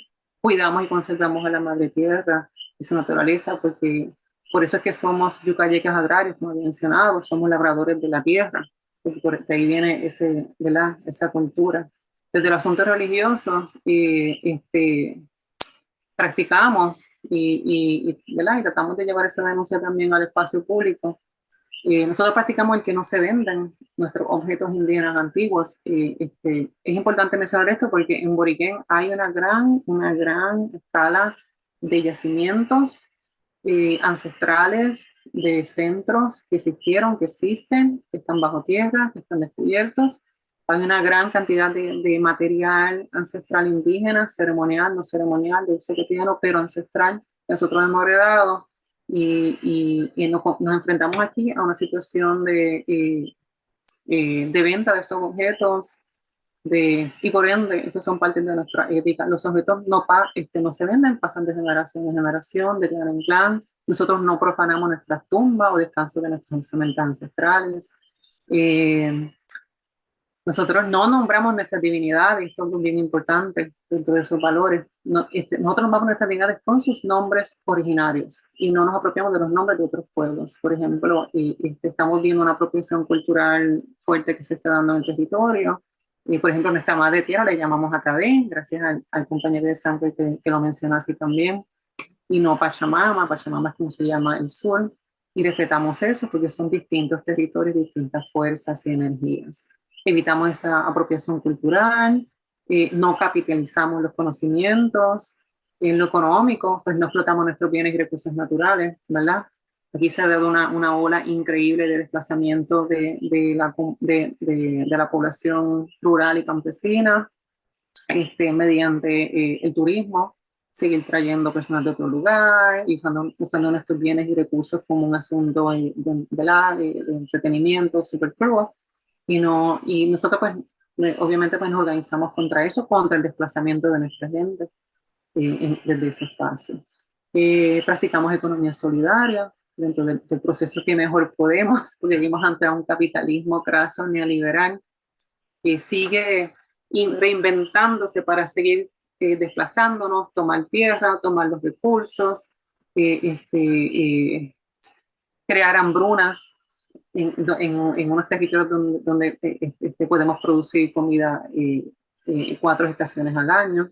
Cuidamos y conservamos a la madre tierra y su naturaleza, porque por eso es que somos yucayecas agrarios, como había mencionado, somos labradores de la tierra, porque por ahí viene ¿verdad?, esa cultura. Desde los asuntos religiosos, practicamos ¿verdad?, y tratamos de llevar esa denuncia también al espacio público. Nosotros practicamos el que no se vendan nuestros objetos indígenas antiguos. Es importante mencionar esto porque en Boriquén hay una gran escala de yacimientos ancestrales, de centros que existieron, que existen, que están bajo tierra, que están descubiertos. Hay una gran cantidad de material ancestral indígena, ceremonial, no ceremonial, de uso cotidiano, pero ancestral, que nosotros hemos heredado. Y nos enfrentamos aquí a una situación de venta de esos objetos y por ende, estos son parte de nuestra ética. Los objetos no se venden, pasan de generación en generación, de clan en clan. Nosotros no profanamos nuestras tumbas o descansos de nuestros cementerios ancestrales. Nosotros no nombramos nuestras divinidades, esto es bien importante dentro de esos valores. Nosotros nombramos nuestras divinidades con sus nombres originarios y no nos apropiamos de los nombres de otros pueblos. Por ejemplo, estamos viendo una apropiación cultural fuerte que se está dando en el territorio. Por ejemplo, nuestra madre tierra le llamamos Acabé, gracias al compañero de sangre que lo menciona así también. Y no Pachamama, Pachamama es como se llama el sur. Y respetamos eso porque son distintos territorios, distintas fuerzas y energías. Evitamos esa apropiación cultural, no capitalizamos los conocimientos, en lo económico, pues no explotamos nuestros bienes y recursos naturales, ¿verdad? Aquí se ha dado una ola increíble de desplazamiento de la población rural y campesina, mediante el turismo, seguir trayendo personas de otro lugar y usando nuestros bienes y recursos como un asunto de entretenimiento superfluo. Y nosotros pues obviamente pues nos organizamos contra eso, contra el desplazamiento de nuestra gente desde ese espacio. Practicamos economía solidaria dentro del proceso que mejor podemos, porque vivimos ante un capitalismo craso neoliberal que sigue reinventándose para seguir desplazándonos, tomar tierra, tomar los recursos, crear hambrunas en unos territorios donde podemos producir comida 4 estaciones al año.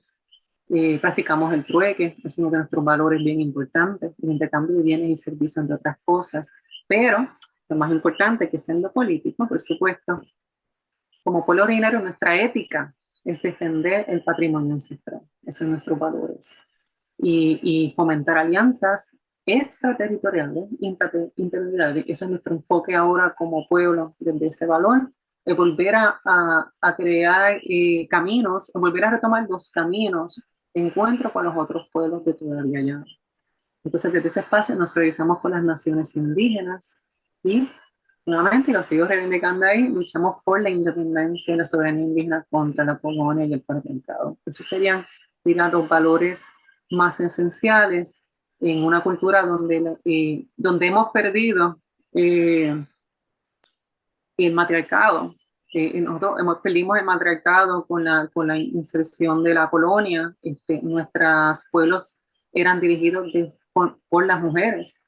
Practicamos el trueque, es uno de nuestros valores bien importantes, el intercambio de bienes y servicios, entre otras cosas. Pero lo más importante, que siendo político, por supuesto, como pueblo originario, nuestra ética es defender el patrimonio ancestral, esos son nuestros valores, y fomentar alianzas extraterritoriales, interterritoriales. Ese es nuestro enfoque ahora como pueblo, desde ese valor, de volver a crear caminos, o volver a retomar los caminos de encuentro con los otros pueblos de toda la allá. Entonces, desde ese espacio nos realizamos con las naciones indígenas y, nuevamente, lo sigo reivindicando ahí, luchamos por la independencia y la soberanía indígena contra la colonia y el patriarcado. Esos serían, digamos, los valores más esenciales en una cultura donde hemos perdido el matriarcado. Nosotros perdimos el matriarcado con la inserción de la colonia. Nuestros pueblos eran dirigidos por las mujeres.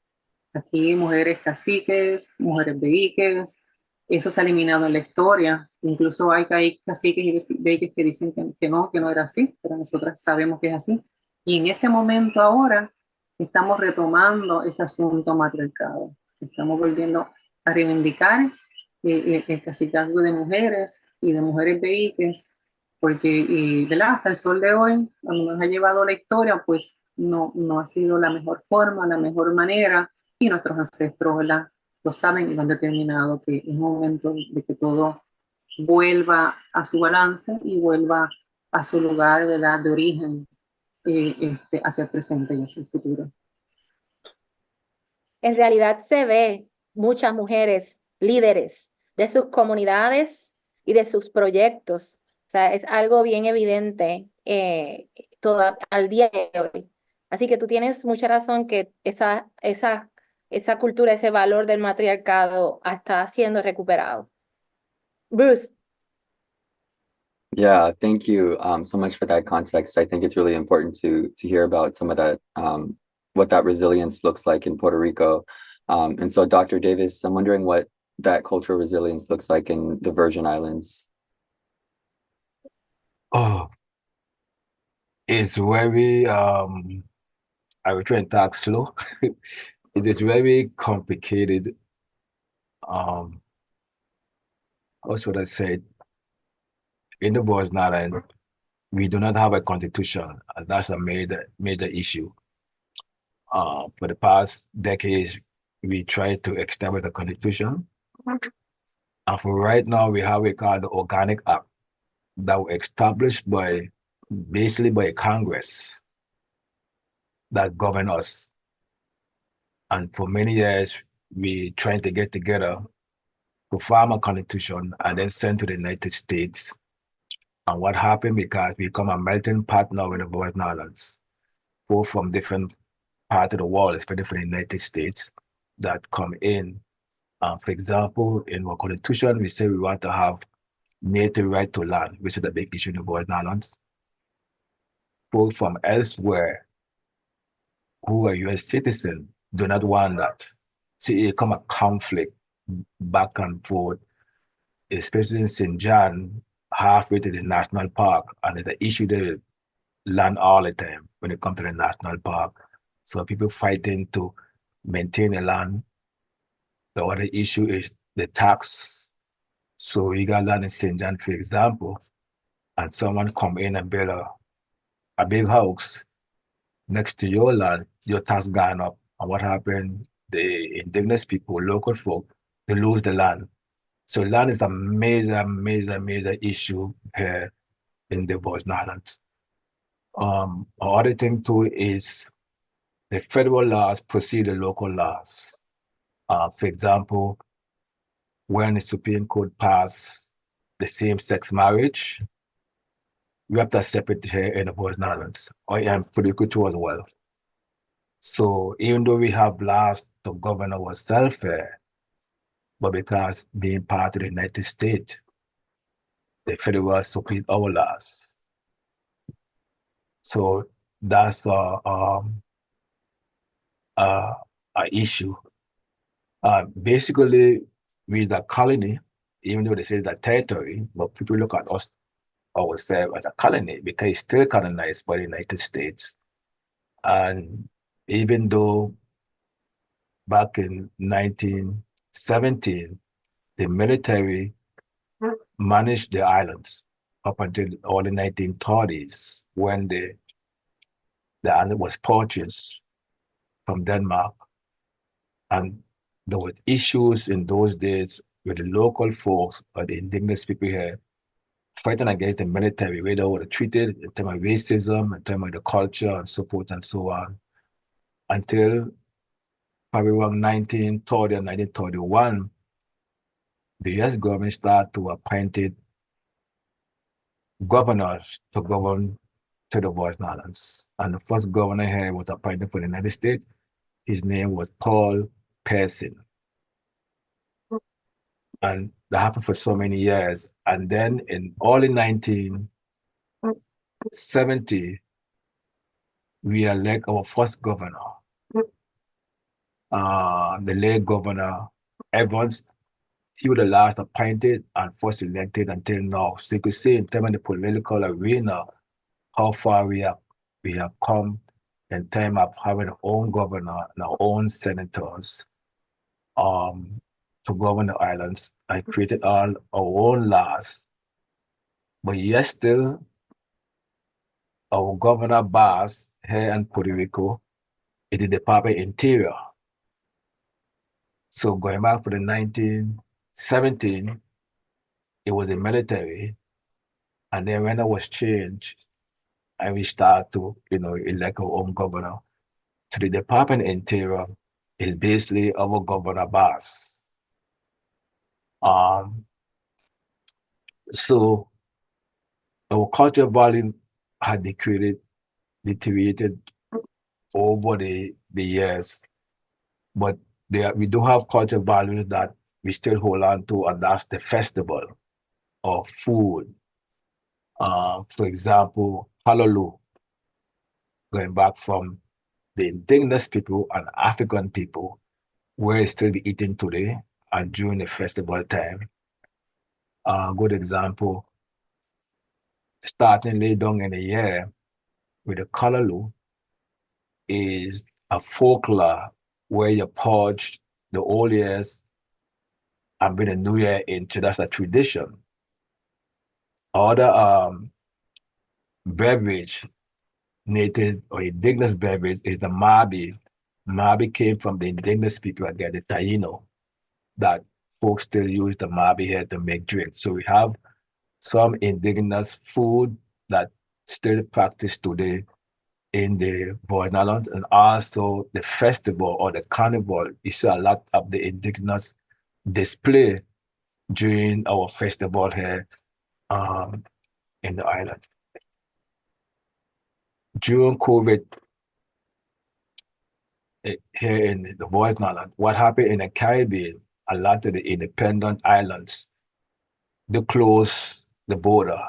Aquí mujeres caciques, mujeres beíques, eso se ha eliminado en la historia. Incluso hay caciques y beíques que dicen que no era así, pero nosotras sabemos que es así. Y en este momento ahora estamos retomando ese asunto matriarcado. Estamos volviendo a reivindicar el cacicazgo de mujeres y de mujeres beíques, porque ¿verdad? Hasta el sol de hoy, cuando nos ha llevado la historia, pues no ha sido la mejor forma, la mejor manera, y nuestros ancestros, ¿verdad?, lo saben y lo han determinado, que es momento de que todo vuelva a su balance y vuelva a su lugar, ¿verdad?, de origen, hacia el presente y hacia el futuro. En realidad se ve muchas mujeres líderes de sus comunidades y de sus proyectos. O sea, es algo bien evidente al día de hoy. Así que tú tienes mucha razón que esa cultura, ese valor del matriarcado está siendo recuperado. Bruce. Yeah, thank you so much for that context. I think it's really important to hear about some of that, what that resilience looks like in Puerto Rico. And so, Dr. Davis, I'm wondering what that cultural resilience looks like in the Virgin Islands. Oh, it's very, I will try and talk slow. It is very complicated. How should I say? In the Virgin Islands, we do not have a constitution, and that's a major issue. For the past decades, we tried to establish a constitution. And for right now, we have a called the Organic Act that was established basically by Congress that govern us. And for many years, we tried to get together to form a constitution and then send to the United States. And what happened, because we become a melting pot now in the Virgin Islands, people from different parts of the world, especially from the United States, that come in. For example, in our constitution, we say we want to have native right to land, which is a big issue in the Virgin Islands. People from elsewhere who are US citizens do not want that. See, it come a conflict back and forth, especially in St. John, halfway to the national park, and it's an issue there land all the time when it comes to the national park. So people fighting to maintain the land. The other issue is the tax. So you got land in St. John, for example, and someone come in and build a big house next to your land, your tax gone up. And what happened? The indigenous people, local folk, they lose the land. So land is a major, major, major issue here in the Virgin Islands. Another thing too is the federal laws precede the local laws. For example, when the Supreme Court passed the same-sex marriage, we have to accept it here in the Virgin Islands, or in Puerto Rico too as well. So even though we have laws to govern ourselves here, but because being part of the United States, the federal support our laws. So that's a issue. Basically, we're a colony, even though they say it's a territory, but people look at us ourselves as a colony because it's still colonized by the United States. And even though back in 1917, the military managed the islands up until the early 1930s when the island was purchased from Denmark. And there were issues in those days with the local folks or the indigenous people here fighting against the military, where they were treated in terms of racism, in terms of the culture and support and so on, until probably around 1930 and 1931, the US government started to appoint governors to govern to the Virgin Islands. And the first governor here was appointed for the United States. His name was Paul Pearson. And that happened for so many years. And then in early 1970, we elect our first governor, the late Governor Evans. He was the last appointed and first elected until now. So you could see in terms of the political arena, how far we have come in terms of having our own governor and our own senators to govern the islands and created all our own laws. But yet still, our governor boss here in Puerto Rico is the Department of Interior. So going back for the 1917, it was the military. And then when it was changed, and we start to, elect our own governor. So the Department of Interior is basically our governor boss. So our cultural value had deteriorated over the years, but we do have cultural values that we still hold on to, and that's the festival of food. For example, Hallelujah, going back from the indigenous people and African people, where it's still be eaten today and during the festival time. A good example, starting late down in the year with the Hallelujah, is a folklore where you purge the old years and bring the new year into. That's a tradition. Other beverage, native or indigenous beverage, is the mabi. Mabi came from the indigenous people again, the Taínos, that folks still use the mabi here to make drinks. So we have some indigenous food that still practiced today in the Virgin Islands, and also the festival or the carnival. You see a lot of the indigenous display during our festival here in the island. During COVID, here in the Voice Island, what happened in the Caribbean, a lot of the independent islands, they closed the border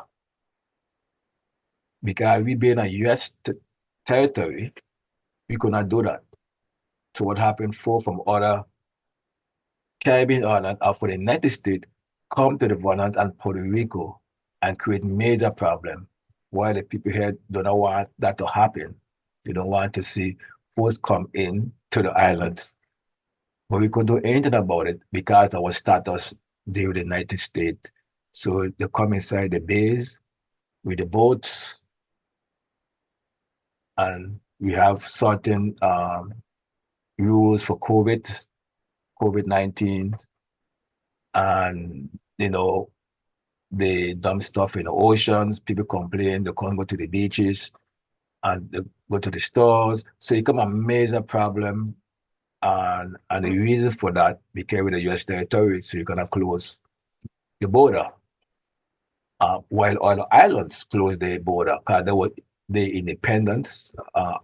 because we being a U.S. territory, we could not do that. So what happened from other Caribbean islands or for the United States come to the Voice and Puerto Rico and create major problem. While the people here do not want that to happen. They don't want to see folks come in to the islands. But we couldn't do anything about it because our status there with the United States. So they come inside the bays with the boats, and we have certain rules for COVID-19, and they dump stuff in the oceans. People complain they can't go to the beaches and they go to the stores. So it become a major problem. And the reason for that, because with the US territory, so you're gonna close the border. While other islands close their border, because they were the independence,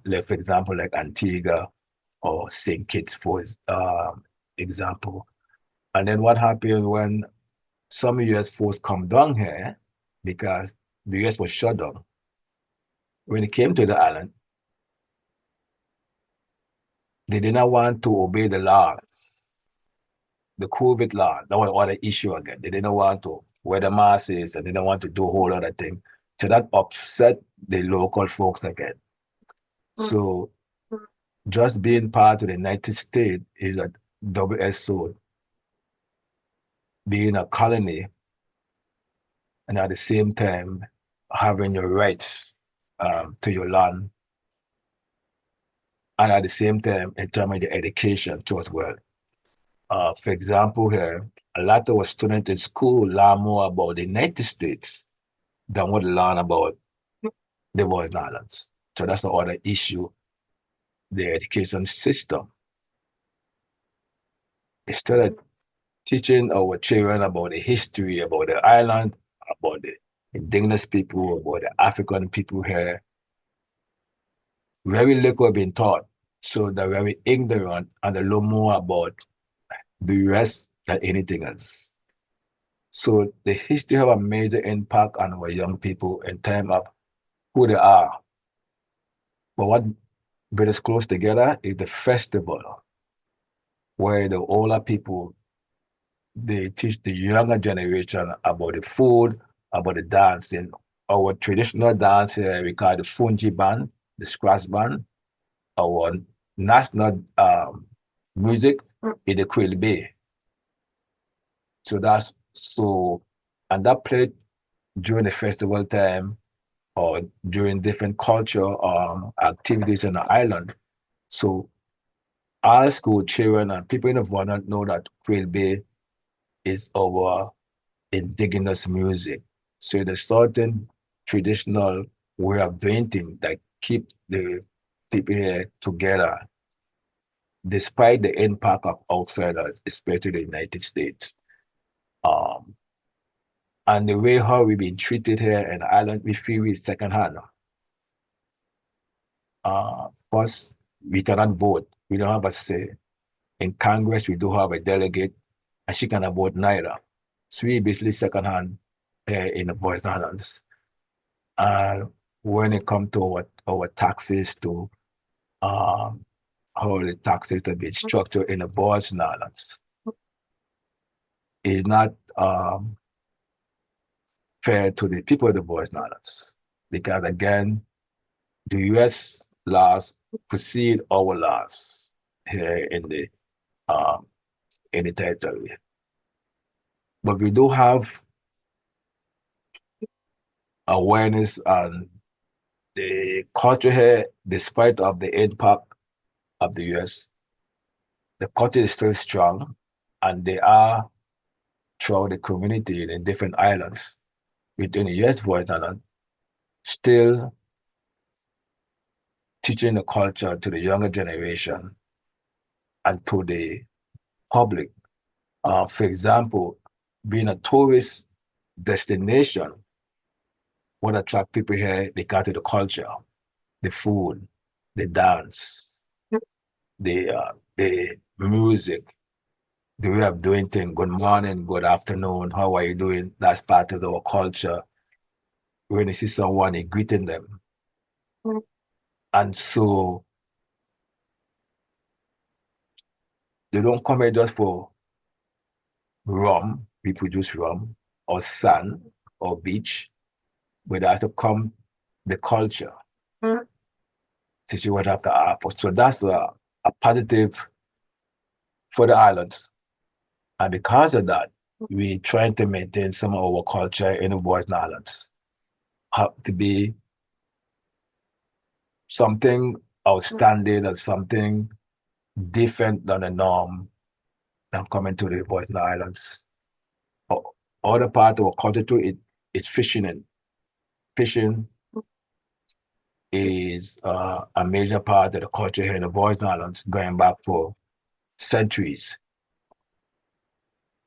like for example, like Antigua or St. Kitts, for example. And then what happened when some US force come down here, because the US was shut down. When it came to the island, they did not want to obey the laws, the COVID law. That was another issue again. They didn't want to wear the masks, and they didn't want to do a whole other thing. So that upset the local folks again. So just being part of the United States is a double-edged sword. Being a colony and at the same time having your rights to your land, and at the same time in terms of the education too as well. For example, here, a lot of our students in school learn more about the United States than what they learn about the Virgin Islands. So that's the other issue, the education system. Instead of teaching our children about the history, about the island, about the indigenous people, about the African people here, very little being taught. So they're very ignorant and they learn more about the US than anything else. So the history have a major impact on our young people in terms of who they are. But what brings us close together is the festival, where the older people, they teach the younger generation about the food, about the dancing. Our traditional dance here, we call the fungi band, the scratch band. Our national music is the Quill Bay. And that played during the festival time or during different culture activities on the island. So our school children and people in the Vernon know that Quill Bay is our indigenous music. So there's certain traditional way of doing things that keep the people here together, despite the impact of outsiders, especially the United States. And the way how we've been treated here in the island, we feel is secondhand. First, we cannot vote. We don't have a say. In Congress, we do have a delegate, and she cannot vote neither. So we basically secondhand in the Voice Islands. And when it comes to our taxes, to how the taxes are being structured in the Voice Islands, is not fair to the people of the Voice Islands. Because again, the US laws precede our laws here in the territory. But we do have awareness on the culture here, despite of the impact of the US. The culture is still strong, and they are throughout the community in different islands within the US Voice Island, still teaching the culture to the younger generation and to the public. For example, being a tourist destination, what attract people here, they got to the culture, the food, the dance, the music, the way of doing things. Good morning, good afternoon, how are you doing? That's part of our culture. When you see someone, you greeting them. And so they don't come here just for rum, we produce rum, or sand, or beach, but they have to come the culture to see what have to offer. So that's a positive for the islands. And because of that, we trying to maintain some of our culture in the Virgin Islands. Have to be something outstanding or something different than the norm than coming to the Virgin Islands. Other part of our culture too is fishing. And fishing is a major part of the culture here in the Virgin Islands, going back for centuries.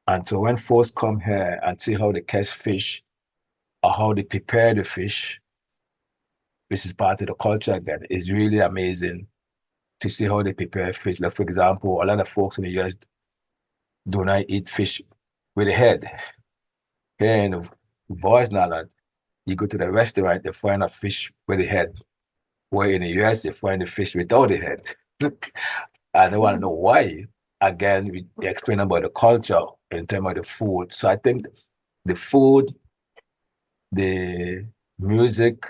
And so when folks come here and see how they catch fish or how they prepare the fish, this is part of the culture again. It's really amazing to see how they prepare fish. Like, for example, a lot of folks in the US do not eat fish with the head. Here in the Virgin Islands, you go to the restaurant, they find a fish with the head. Where in the US, they find the fish without the head. I don't want to know why. Again, we explain about the culture in terms of the food. So I think the food, the music,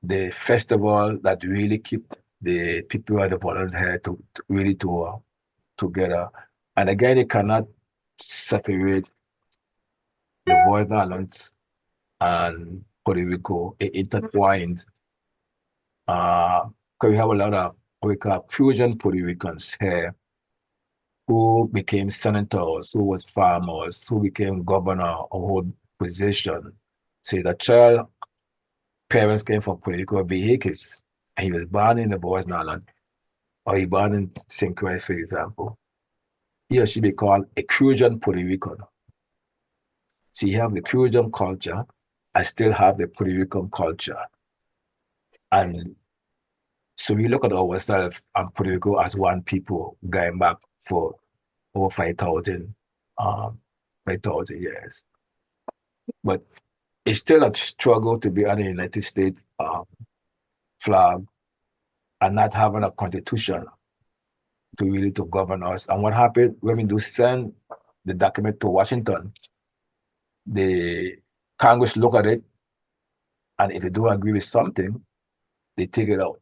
the festival that really keep the people at the volunteer here to really together. And again, you cannot separate the Virgin Islands and Puerto Rico. It intertwined. Because we have a lot of what we call fusion Puerto Ricans here who became senators, who was farmers, who became governor or hold position. Say the child parents came from Puerto Rico vehicles, and he was born in the Virgin Island, or he born in St. Croix, for example. He or she be called a Crucian Puerto Rican. So you have the Crucian culture, I still have the Puerto Rican culture. And so we look at ourselves and Puerto Rico as one people going back for over 5,000 years. But it's still a struggle to be on the United States flag and not having a constitution to really to govern us. And what happened when we do send the document to Washington, the Congress look at it, and if they don't agree with something, they take it out.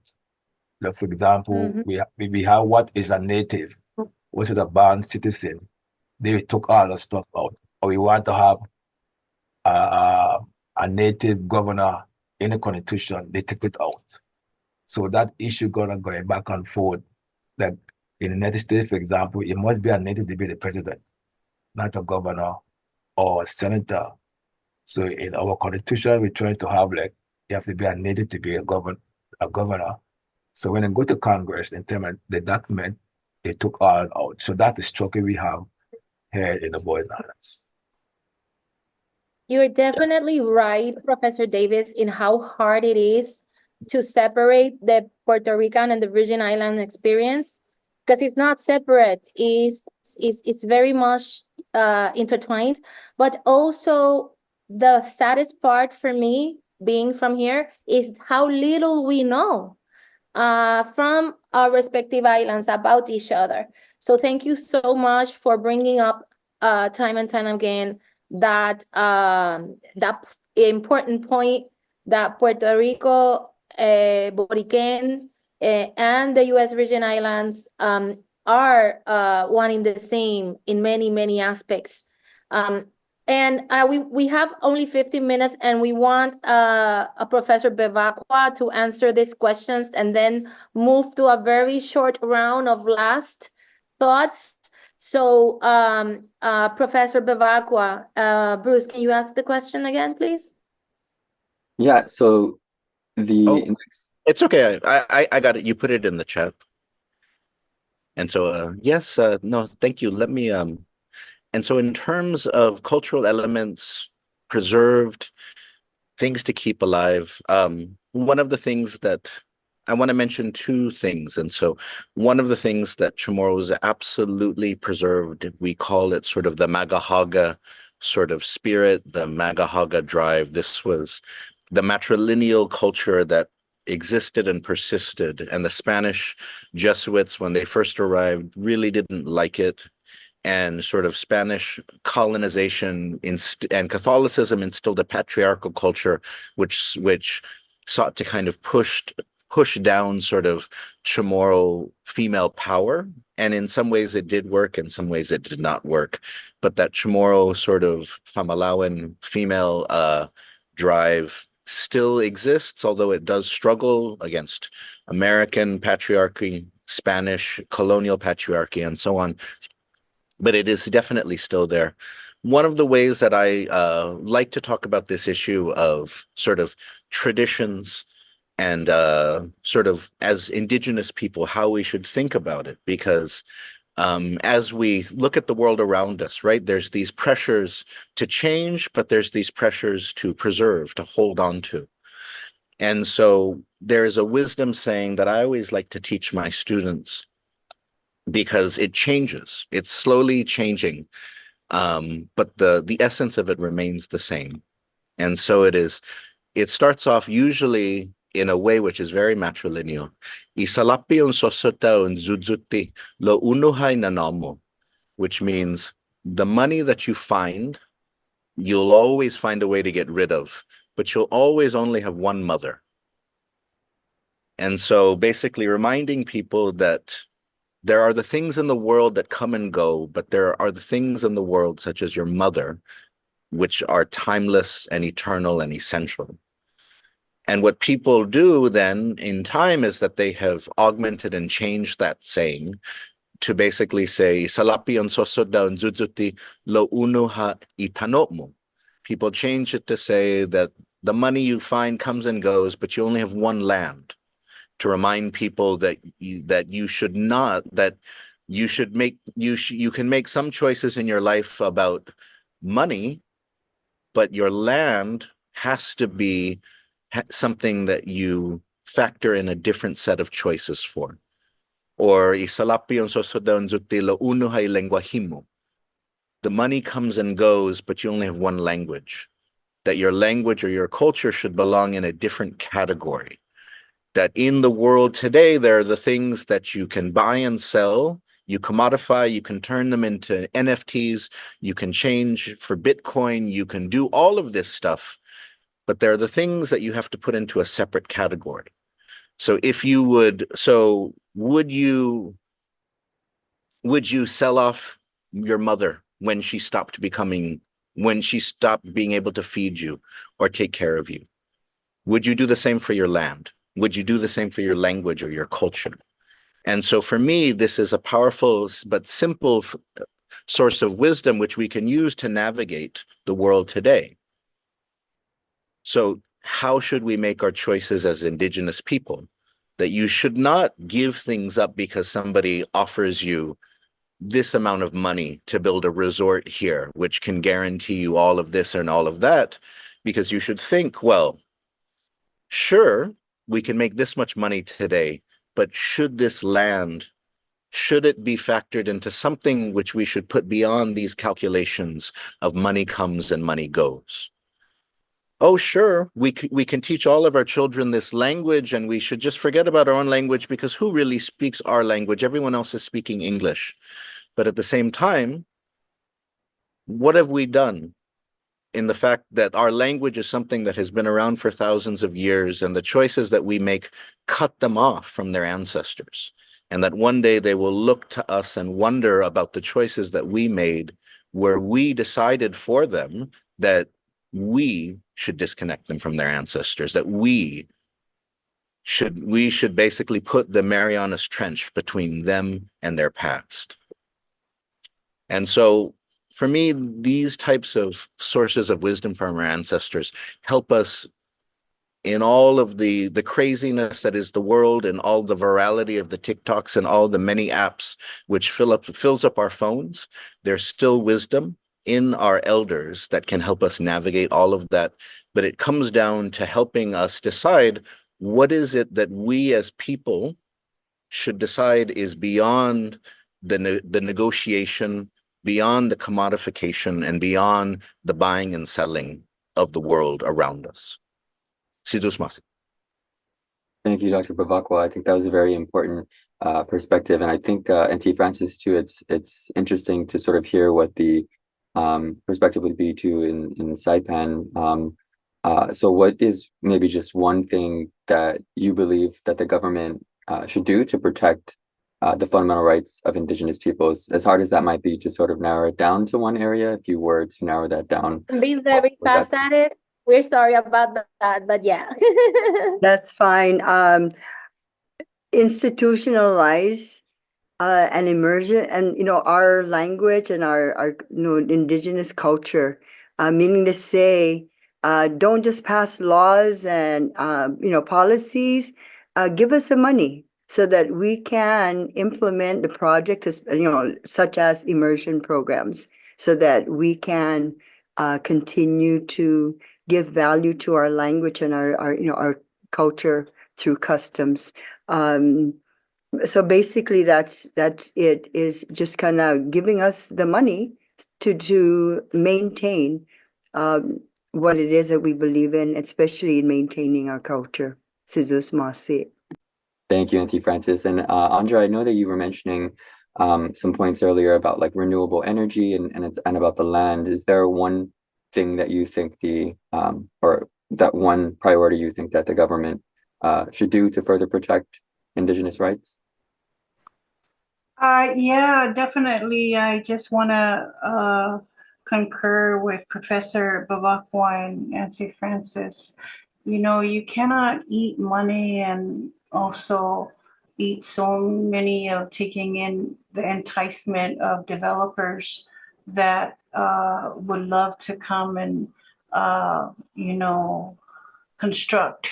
Like, for example, we have what is a native, what is a born citizen. They took all the stuff out. Or we want to have a native governor in the constitution, they took it out. So that issue going back and forth. Like in the United States, for example, it must be a native to be the president, not a governor or a senator. So in our constitution, we're trying to have like, you have to be a native to be a governor. So when I go to Congress, in terms of the document, they took all out. So that's the struggle we have here in the Virgin Islands. You're definitely right, Professor Davis, in how hard it is to separate the Puerto Rican and the Virgin Island experience, because it's not separate. It's very much intertwined. But also the saddest part for me, being from here, is how little we know from our respective islands about each other. So thank you so much for bringing up time and time again that that important point that Puerto Rico, Boriquen, and the U.S. Virgin Islands are one in the same in many aspects. And we have only 15 minutes, and we want a Professor Bevacqua to answer these questions and then move to a very short round of last thoughts. So, Professor Bevacqua, Bruce, can you ask the question again, please? Yeah, so the It's okay. I got it. You put it in the chat. And so, yes, no, thank you. Let me, and so in terms of cultural elements preserved, things to keep alive. One of the things that I want to mention two things. And so one of the things that Chamorro is absolutely preserved, we call it sort of the Magahaga sort of spirit, the Magahaga drive. This was the matrilineal culture that existed and persisted. And the Spanish Jesuits, when they first arrived, really didn't like it. And sort of Spanish colonization and Catholicism instilled a patriarchal culture, which sought to kind of push down sort of Chamorro female power. And in some ways it did work, in some ways it did not work. But that Chamorro sort of Famalawan female drive still exists, although it does struggle against American patriarchy, Spanish colonial patriarchy, and so on. But it is definitely still there. One of the ways that I like to talk about this issue of sort of traditions and sort of as Indigenous people, how we should think about it, because as we look at the world around us, right, there's these pressures to change, but there's these pressures to preserve, to hold on to. And so there's a wisdom saying that I always like to teach my students, because it changes. It's slowly changing, but the essence of it remains the same. And so it starts off usually in a way which is very matrilineal. Isalapion sosota un zuzuti lo unuhai nanamo, which means the money that you find, you'll always find a way to get rid of, but you'll always only have one mother. And so basically reminding people that there are the things in the world that come and go, but there are the things in the world, such as your mother, which are timeless and eternal and essential. And what people do then in time is that they have augmented and changed that saying to basically say, Salapion sosoda unzuzuti lo unuha itanotmo. People change it to say that the money you find comes and goes, but you only have one land. To remind people that you should not, that you should make, you can make some choices in your life about money, but your land has to be something that you factor in a different set of choices for. Or isalapion sosodon zutilo unuhay lenguahimo. The money comes and goes, but you only have one language. That your language or your culture should belong in a different category. That in the world today, there are the things that you can buy and sell, you commodify, you can turn them into NFTs, you can change for Bitcoin, you can do all of this stuff, but there are the things that you have to put into a separate category. So if you would, so would you sell off your mother when she stopped being able to feed you or take care of you? Would you do the same for your land? Would you do the same for your language or your culture? And so for me, this is a powerful but simple source of wisdom which we can use to navigate the world today. So how should we make our choices as Indigenous people? That you should not give things up because somebody offers you this amount of money to build a resort here, which can guarantee you all of this and all of that, because you should think, well, sure, we can make this much money today, but should this land, should it be factored into something which we should put beyond these calculations of money comes and money goes? Oh, sure, we can teach all of our children this language and we should just forget about our own language because who really speaks our language? Everyone else is speaking English. But at the same time, what have we done in the fact that our language is something that has been around for thousands of years, and the choices that we make cut them off from their ancestors, and that one day they will look to us and wonder about the choices that we made where we decided for them that we should disconnect them from their ancestors, that we should basically put the Marianas Trench between them and their past. And so for me, these types of sources of wisdom from our ancestors help us in all of the craziness that is the world and all the virality of the TikToks and all the many apps which fills up our phones. There's still wisdom. in our elders that can help us navigate all of that. But it comes down to helping us decide what is it that we as people should decide is beyond the negotiation, beyond the commodification, and beyond the buying and selling of the world around us. Sidus Masi. Thank you, Dr. Bavakwa. I think that was a very important perspective, and I think N.T. Francis too. It's interesting to sort of hear what the perspective would be too in Saipan. So, what is maybe just one thing that you believe that the government should do to protect the fundamental rights of Indigenous peoples, as hard as that might be to sort of narrow it down to one area? If you were to narrow that down, Be very fast at it. We're sorry about that, but yeah. That's fine. Institutionalize and immersion, and our language and our indigenous culture, meaning to say, don't just pass laws and policies. Give us the money so that we can implement the projects, such as immersion programs, so that we can continue to give value to our language and our culture through customs. So basically, that's it, is just kind of giving us the money to maintain what it is that we believe in, especially in maintaining our culture. Sizus Masi. Thank you, Auntie Francis. And Andra, I know that you were mentioning some points earlier about like renewable energy and about the land. Is there one thing that you think or that one priority you think that the government should do to further protect Indigenous rights? Yeah, definitely. I just want to concur with Professor Bavakwa and Nancy Francis. You cannot eat money and also eat so many of taking in the enticement of developers that would love to come and, construct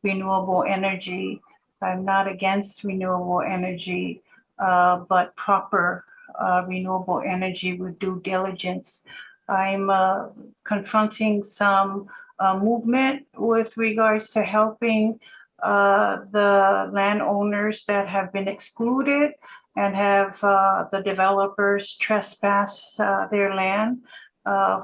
renewable energy. I'm not against renewable energy, but proper renewable energy with due diligence. I'm confronting some movement with regards to helping the landowners that have been excluded and have the developers trespass their land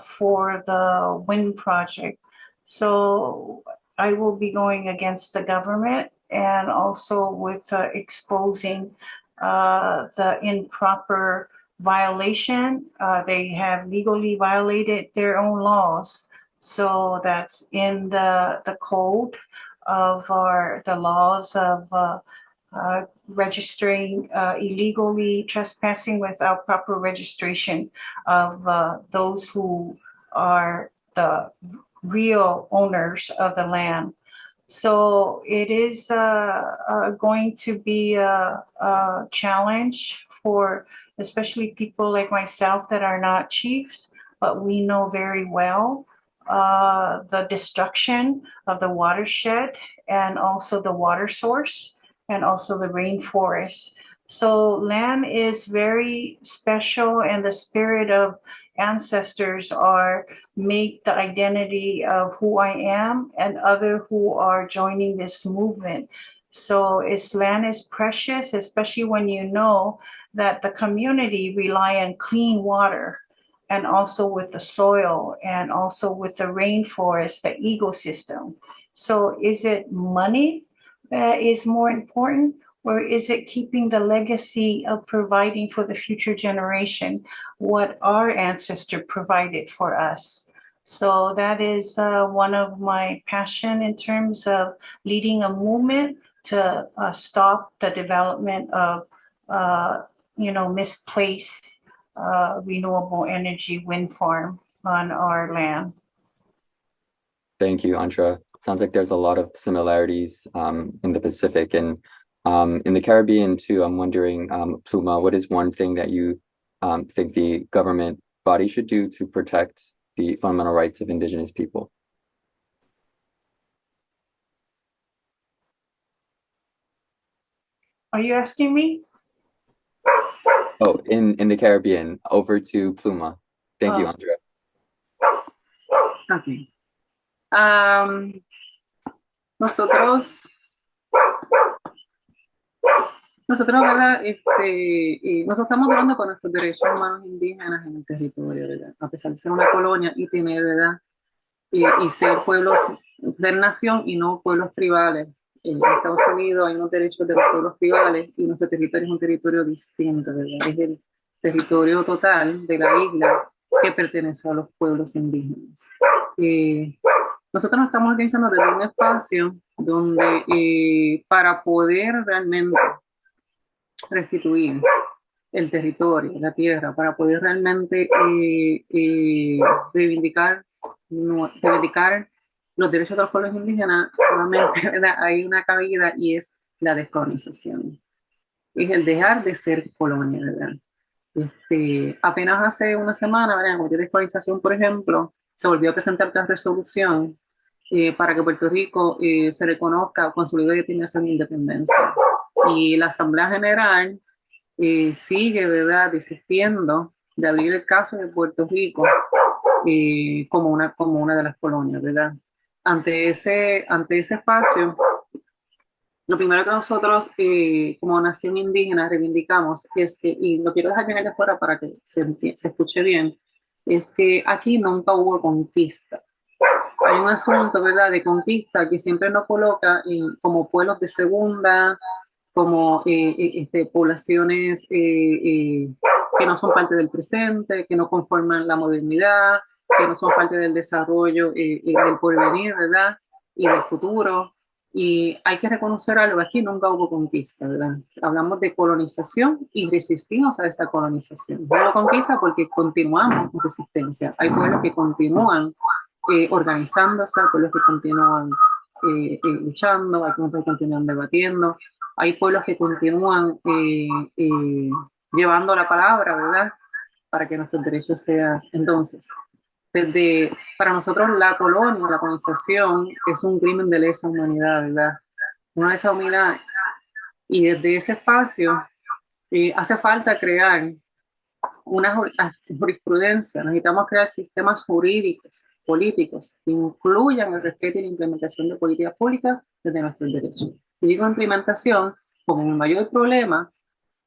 for the wind project. So I will be going against the government and also with exposing the improper violation. They have legally violated their own laws. So that's in the code of the laws of registering illegally trespassing without proper registration of those who are the real owners of the land. So it is going to be a challenge for especially people like myself that are not chiefs, but we know very well the destruction of the watershed and also the water source and also the rainforest. So land is very special, and the spirit of ancestors make the identity of who I am and other who are joining this movement. So land is precious, especially when you know that the community rely on clean water and also with the soil and also with the rainforest, the ecosystem. So is it money that is more important? Or is it keeping the legacy of providing for the future generation what our ancestor provided for us? So that is one of my passion in terms of leading a movement to stop the development of, misplaced renewable energy wind farm on our land. Thank you, Andra. Sounds like there's a lot of similarities in the Pacific and in the Caribbean too. I'm wondering, Pluma, what is one thing that you think the government body should do to protect the fundamental rights of Indigenous people? Are you asking me? Oh, in the Caribbean, over to Pluma. Thank you, Andrea. Okay. Nosotros, ¿verdad? Nosotros estamos hablando con nuestros derechos humanos indígenas en el territorio, ¿verdad? A pesar de ser una colonia y tener, ¿verdad? Y ser pueblos de nación y no pueblos tribales. En Estados Unidos hay unos derechos de los pueblos tribales y nuestro territorio es un territorio distinto, ¿verdad? Es el territorio total de la isla que pertenece a los pueblos indígenas. Nosotros nos estamos organizando desde un espacio donde para poder realmente restituir el territorio, la tierra, para poder realmente reivindicar los derechos de los pueblos indígenas, solamente, ¿verdad? Hay una cabida y es la descolonización. Es el dejar de ser colonia, ¿verdad? Apenas hace una semana, ¿verdad? En cuestión de descolonización, por ejemplo, se volvió a presentar otra resolución para que Puerto Rico se reconozca con su libre determinación e independencia. Y la Asamblea General sigue, ¿verdad?, desistiendo de abrir el caso de Puerto Rico como una de las colonias, ¿verdad? Ante ese espacio, lo primero que nosotros como nación indígena reivindicamos es que, y lo quiero dejar bien allá afuera para que se escuche bien, es que aquí nunca hubo conquista. Hay un asunto, ¿verdad?, de conquista que siempre nos coloca como pueblos de segunda, como poblaciones que no son parte del presente, que no conforman la modernidad, que no son parte del desarrollo del porvenir, ¿verdad? Y del futuro. Y hay que reconocer algo, aquí nunca hubo conquista, ¿verdad? Hablamos de colonización y resistimos a esa colonización. No hubo conquista porque continuamos en resistencia. Hay pueblos que continúan organizándose, hay pueblos que continúan luchando, hay pueblos que continúan debatiendo, hay pueblos que continúan llevando la palabra, ¿verdad? Para que nuestros derechos sean. Entonces, para nosotros la colonia, la colonización es un crimen de lesa humanidad, ¿verdad? Una lesa humanidad. Y desde ese espacio hace falta crear una jurisprudencia, necesitamos crear sistemas jurídicos, políticos, que incluyan el respeto y la implementación de políticas públicas desde nuestros derechos. Y digo implementación, como el mayor problema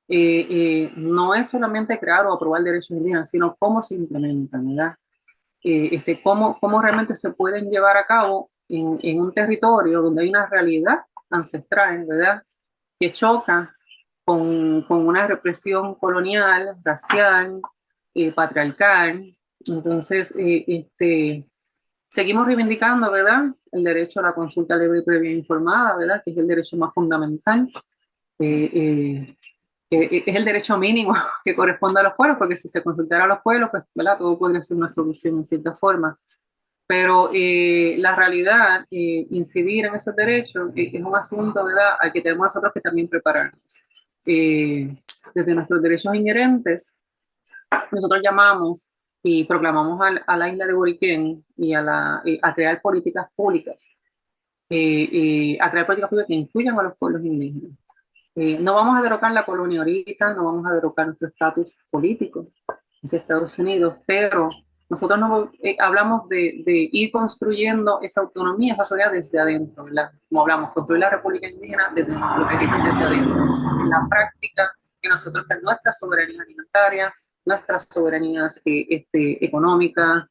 no es solamente crear o aprobar derechos indígenas, sino cómo se implementan, ¿verdad? Cómo realmente se pueden llevar a cabo en un territorio donde hay una realidad ancestral, ¿verdad?, que choca con una represión colonial, racial, patriarcal. Entonces, seguimos reivindicando, ¿verdad?, el derecho a la consulta libre y previa informada, ¿verdad?, que es el derecho más fundamental. Es el derecho mínimo que corresponde a los pueblos, porque si se consultara a los pueblos, pues, ¿verdad?, todo podría ser una solución en cierta forma. Pero la realidad, incidir en esos derechos es un asunto, ¿verdad?, al que tenemos nosotros que también prepararnos. Desde nuestros derechos inherentes, nosotros llamamos y proclamamos a la isla de Boriquén y a crear políticas públicas, a crear políticas públicas que incluyan a los pueblos indígenas. No vamos a derrocar la colonia ahorita, no vamos a derrocar nuestro estatus político en Estados Unidos, pero nosotros hablamos de ir construyendo esa autonomía, esa soberanía desde adentro, ¿verdad? Como hablamos, construir la República Indígena desde nuestro territorio, desde adentro. En la práctica, que nosotros tenemos nuestra soberanía alimentaria, nuestras soberanías económicas,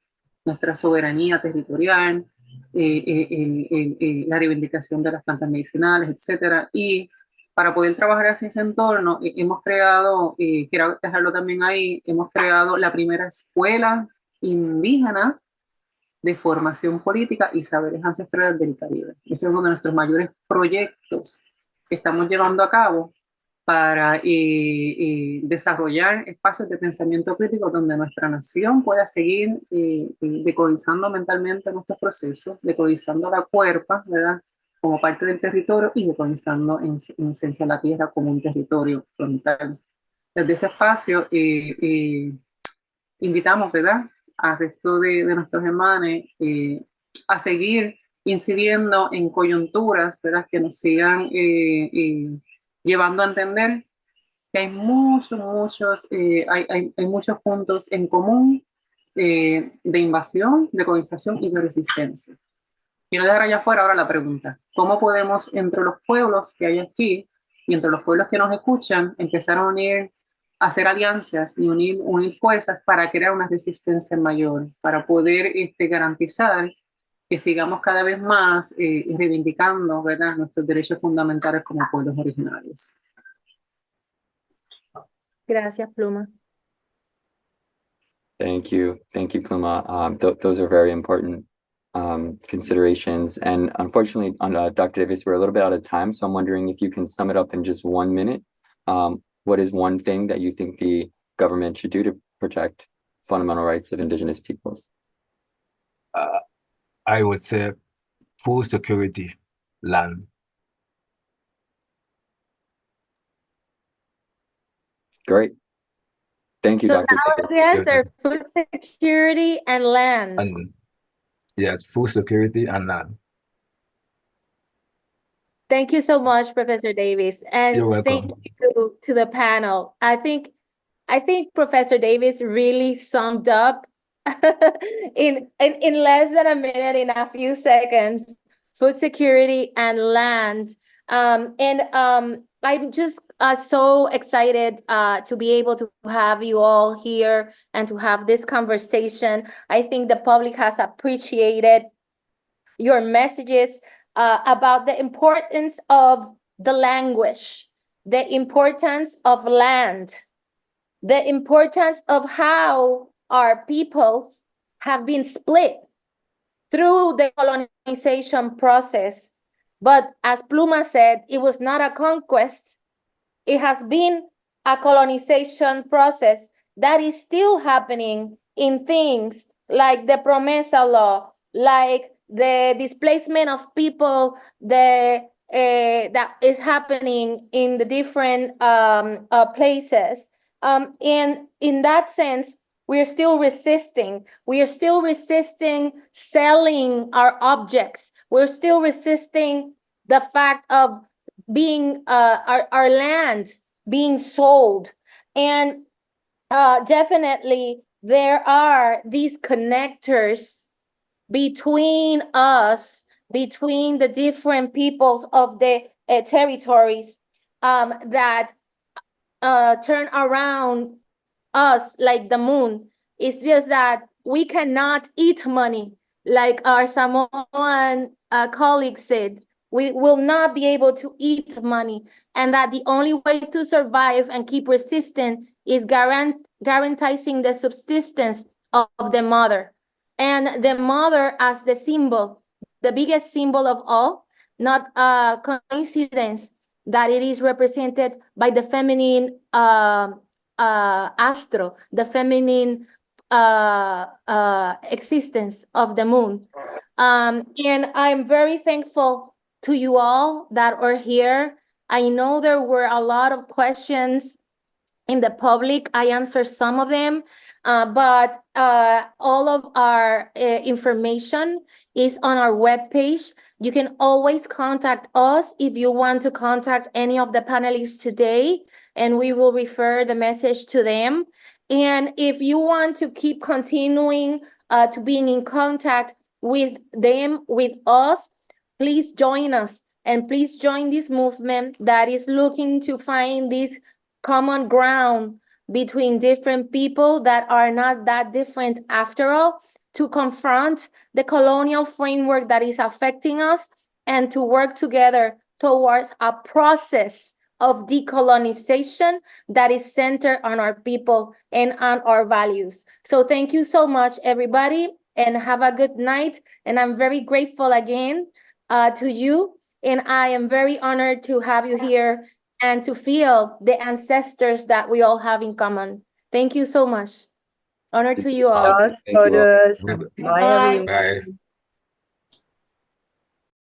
nuestra soberanía territorial, la reivindicación de las plantas medicinales, etcétera. Y para poder trabajar hacia ese entorno, hemos creado, quiero dejarlo también ahí, hemos creado la primera escuela indígena de formación política y saberes ancestrales del Caribe. Ese es uno de nuestros mayores proyectos que estamos llevando a cabo para desarrollar espacios de pensamiento crítico donde nuestra nación pueda seguir decolonizando mentalmente nuestros procesos, decolonizando la cuerpa, ¿verdad?, como parte del territorio y decolonizando en esencia la tierra como un territorio frontal. Desde ese espacio invitamos, ¿verdad?, al resto de nuestros hermanos a seguir incidiendo en coyunturas, ¿verdad?, que nos sigan llevando a entender que hay muchos puntos en común de invasión, de colonización y de resistencia. Quiero dejar allá afuera ahora la pregunta: ¿cómo podemos, entre los pueblos que hay aquí y entre los pueblos que nos escuchan, empezar a unir, hacer alianzas y unir fuerzas para crear una resistencia mayor, para poder garantizar que sigamos cada vez más reivindicando, ¿verdad?, nuestros derechos fundamentales como pueblos originarios? Gracias, Pluma. Thank you, Pluma. Those are very important considerations. And unfortunately, on Dr. Davis, we're a little bit out of time. So I'm wondering if you can sum it up in just 1 minute. What is one thing that you think the government should do to protect fundamental rights of Indigenous peoples? I would say food security, land. Great. Thank you, So Dr. that was the answer: food security and land. And yes, food security and land. Thank you so much, Professor Davis, and You're welcome. thank you to the panel. I think Professor Davis really summed up in less than a minute, in a few seconds, food security and land. I'm just so excited to be able to have you all here and to have this conversation. I think the public has appreciated your messages about the importance of the language, the importance of land, the importance of how our peoples have been split through the colonization process. But as Pluma said, it was not a conquest. It has been a colonization process that is still happening in things like the Promesa Law, like the displacement of people, that is happening in the different places. And in that sense, we are still resisting. We are still resisting selling our objects. We're still resisting the fact of being our land being sold. And definitely there are these connectors between us, between the different peoples of the territories that turn around us like the moon. It's just that we cannot eat money, like our Samoan colleagues said. We will not be able to eat money, and that the only way to survive and keep resistant is guaranteeing the subsistence of the mother. And the mother as the symbol, the biggest symbol of all, not a coincidence that it is represented by the feminine astro, the feminine existence of the moon. And I'm very thankful to you all that are here. I know there were a lot of questions in the public. I answered some of them, but all of our information is on our webpage. You can always contact us if you want to contact any of the panelists today, and we will refer the message to them. And if you want to keep continuing to being in contact with them, with us, please join us, and please join this movement that is looking to find this common ground between different people that are not that different after all, to confront the colonial framework that is affecting us and to work together towards a process of decolonization that is centered on our people and on our values. So thank you so much, everybody, and have a good night. And I'm very grateful again to you. And I am very honored to have you here and to feel the ancestors that we all have in common. Thank you so much. Honor to you all. Yes, Thank you all. Bye, everyone. Bye.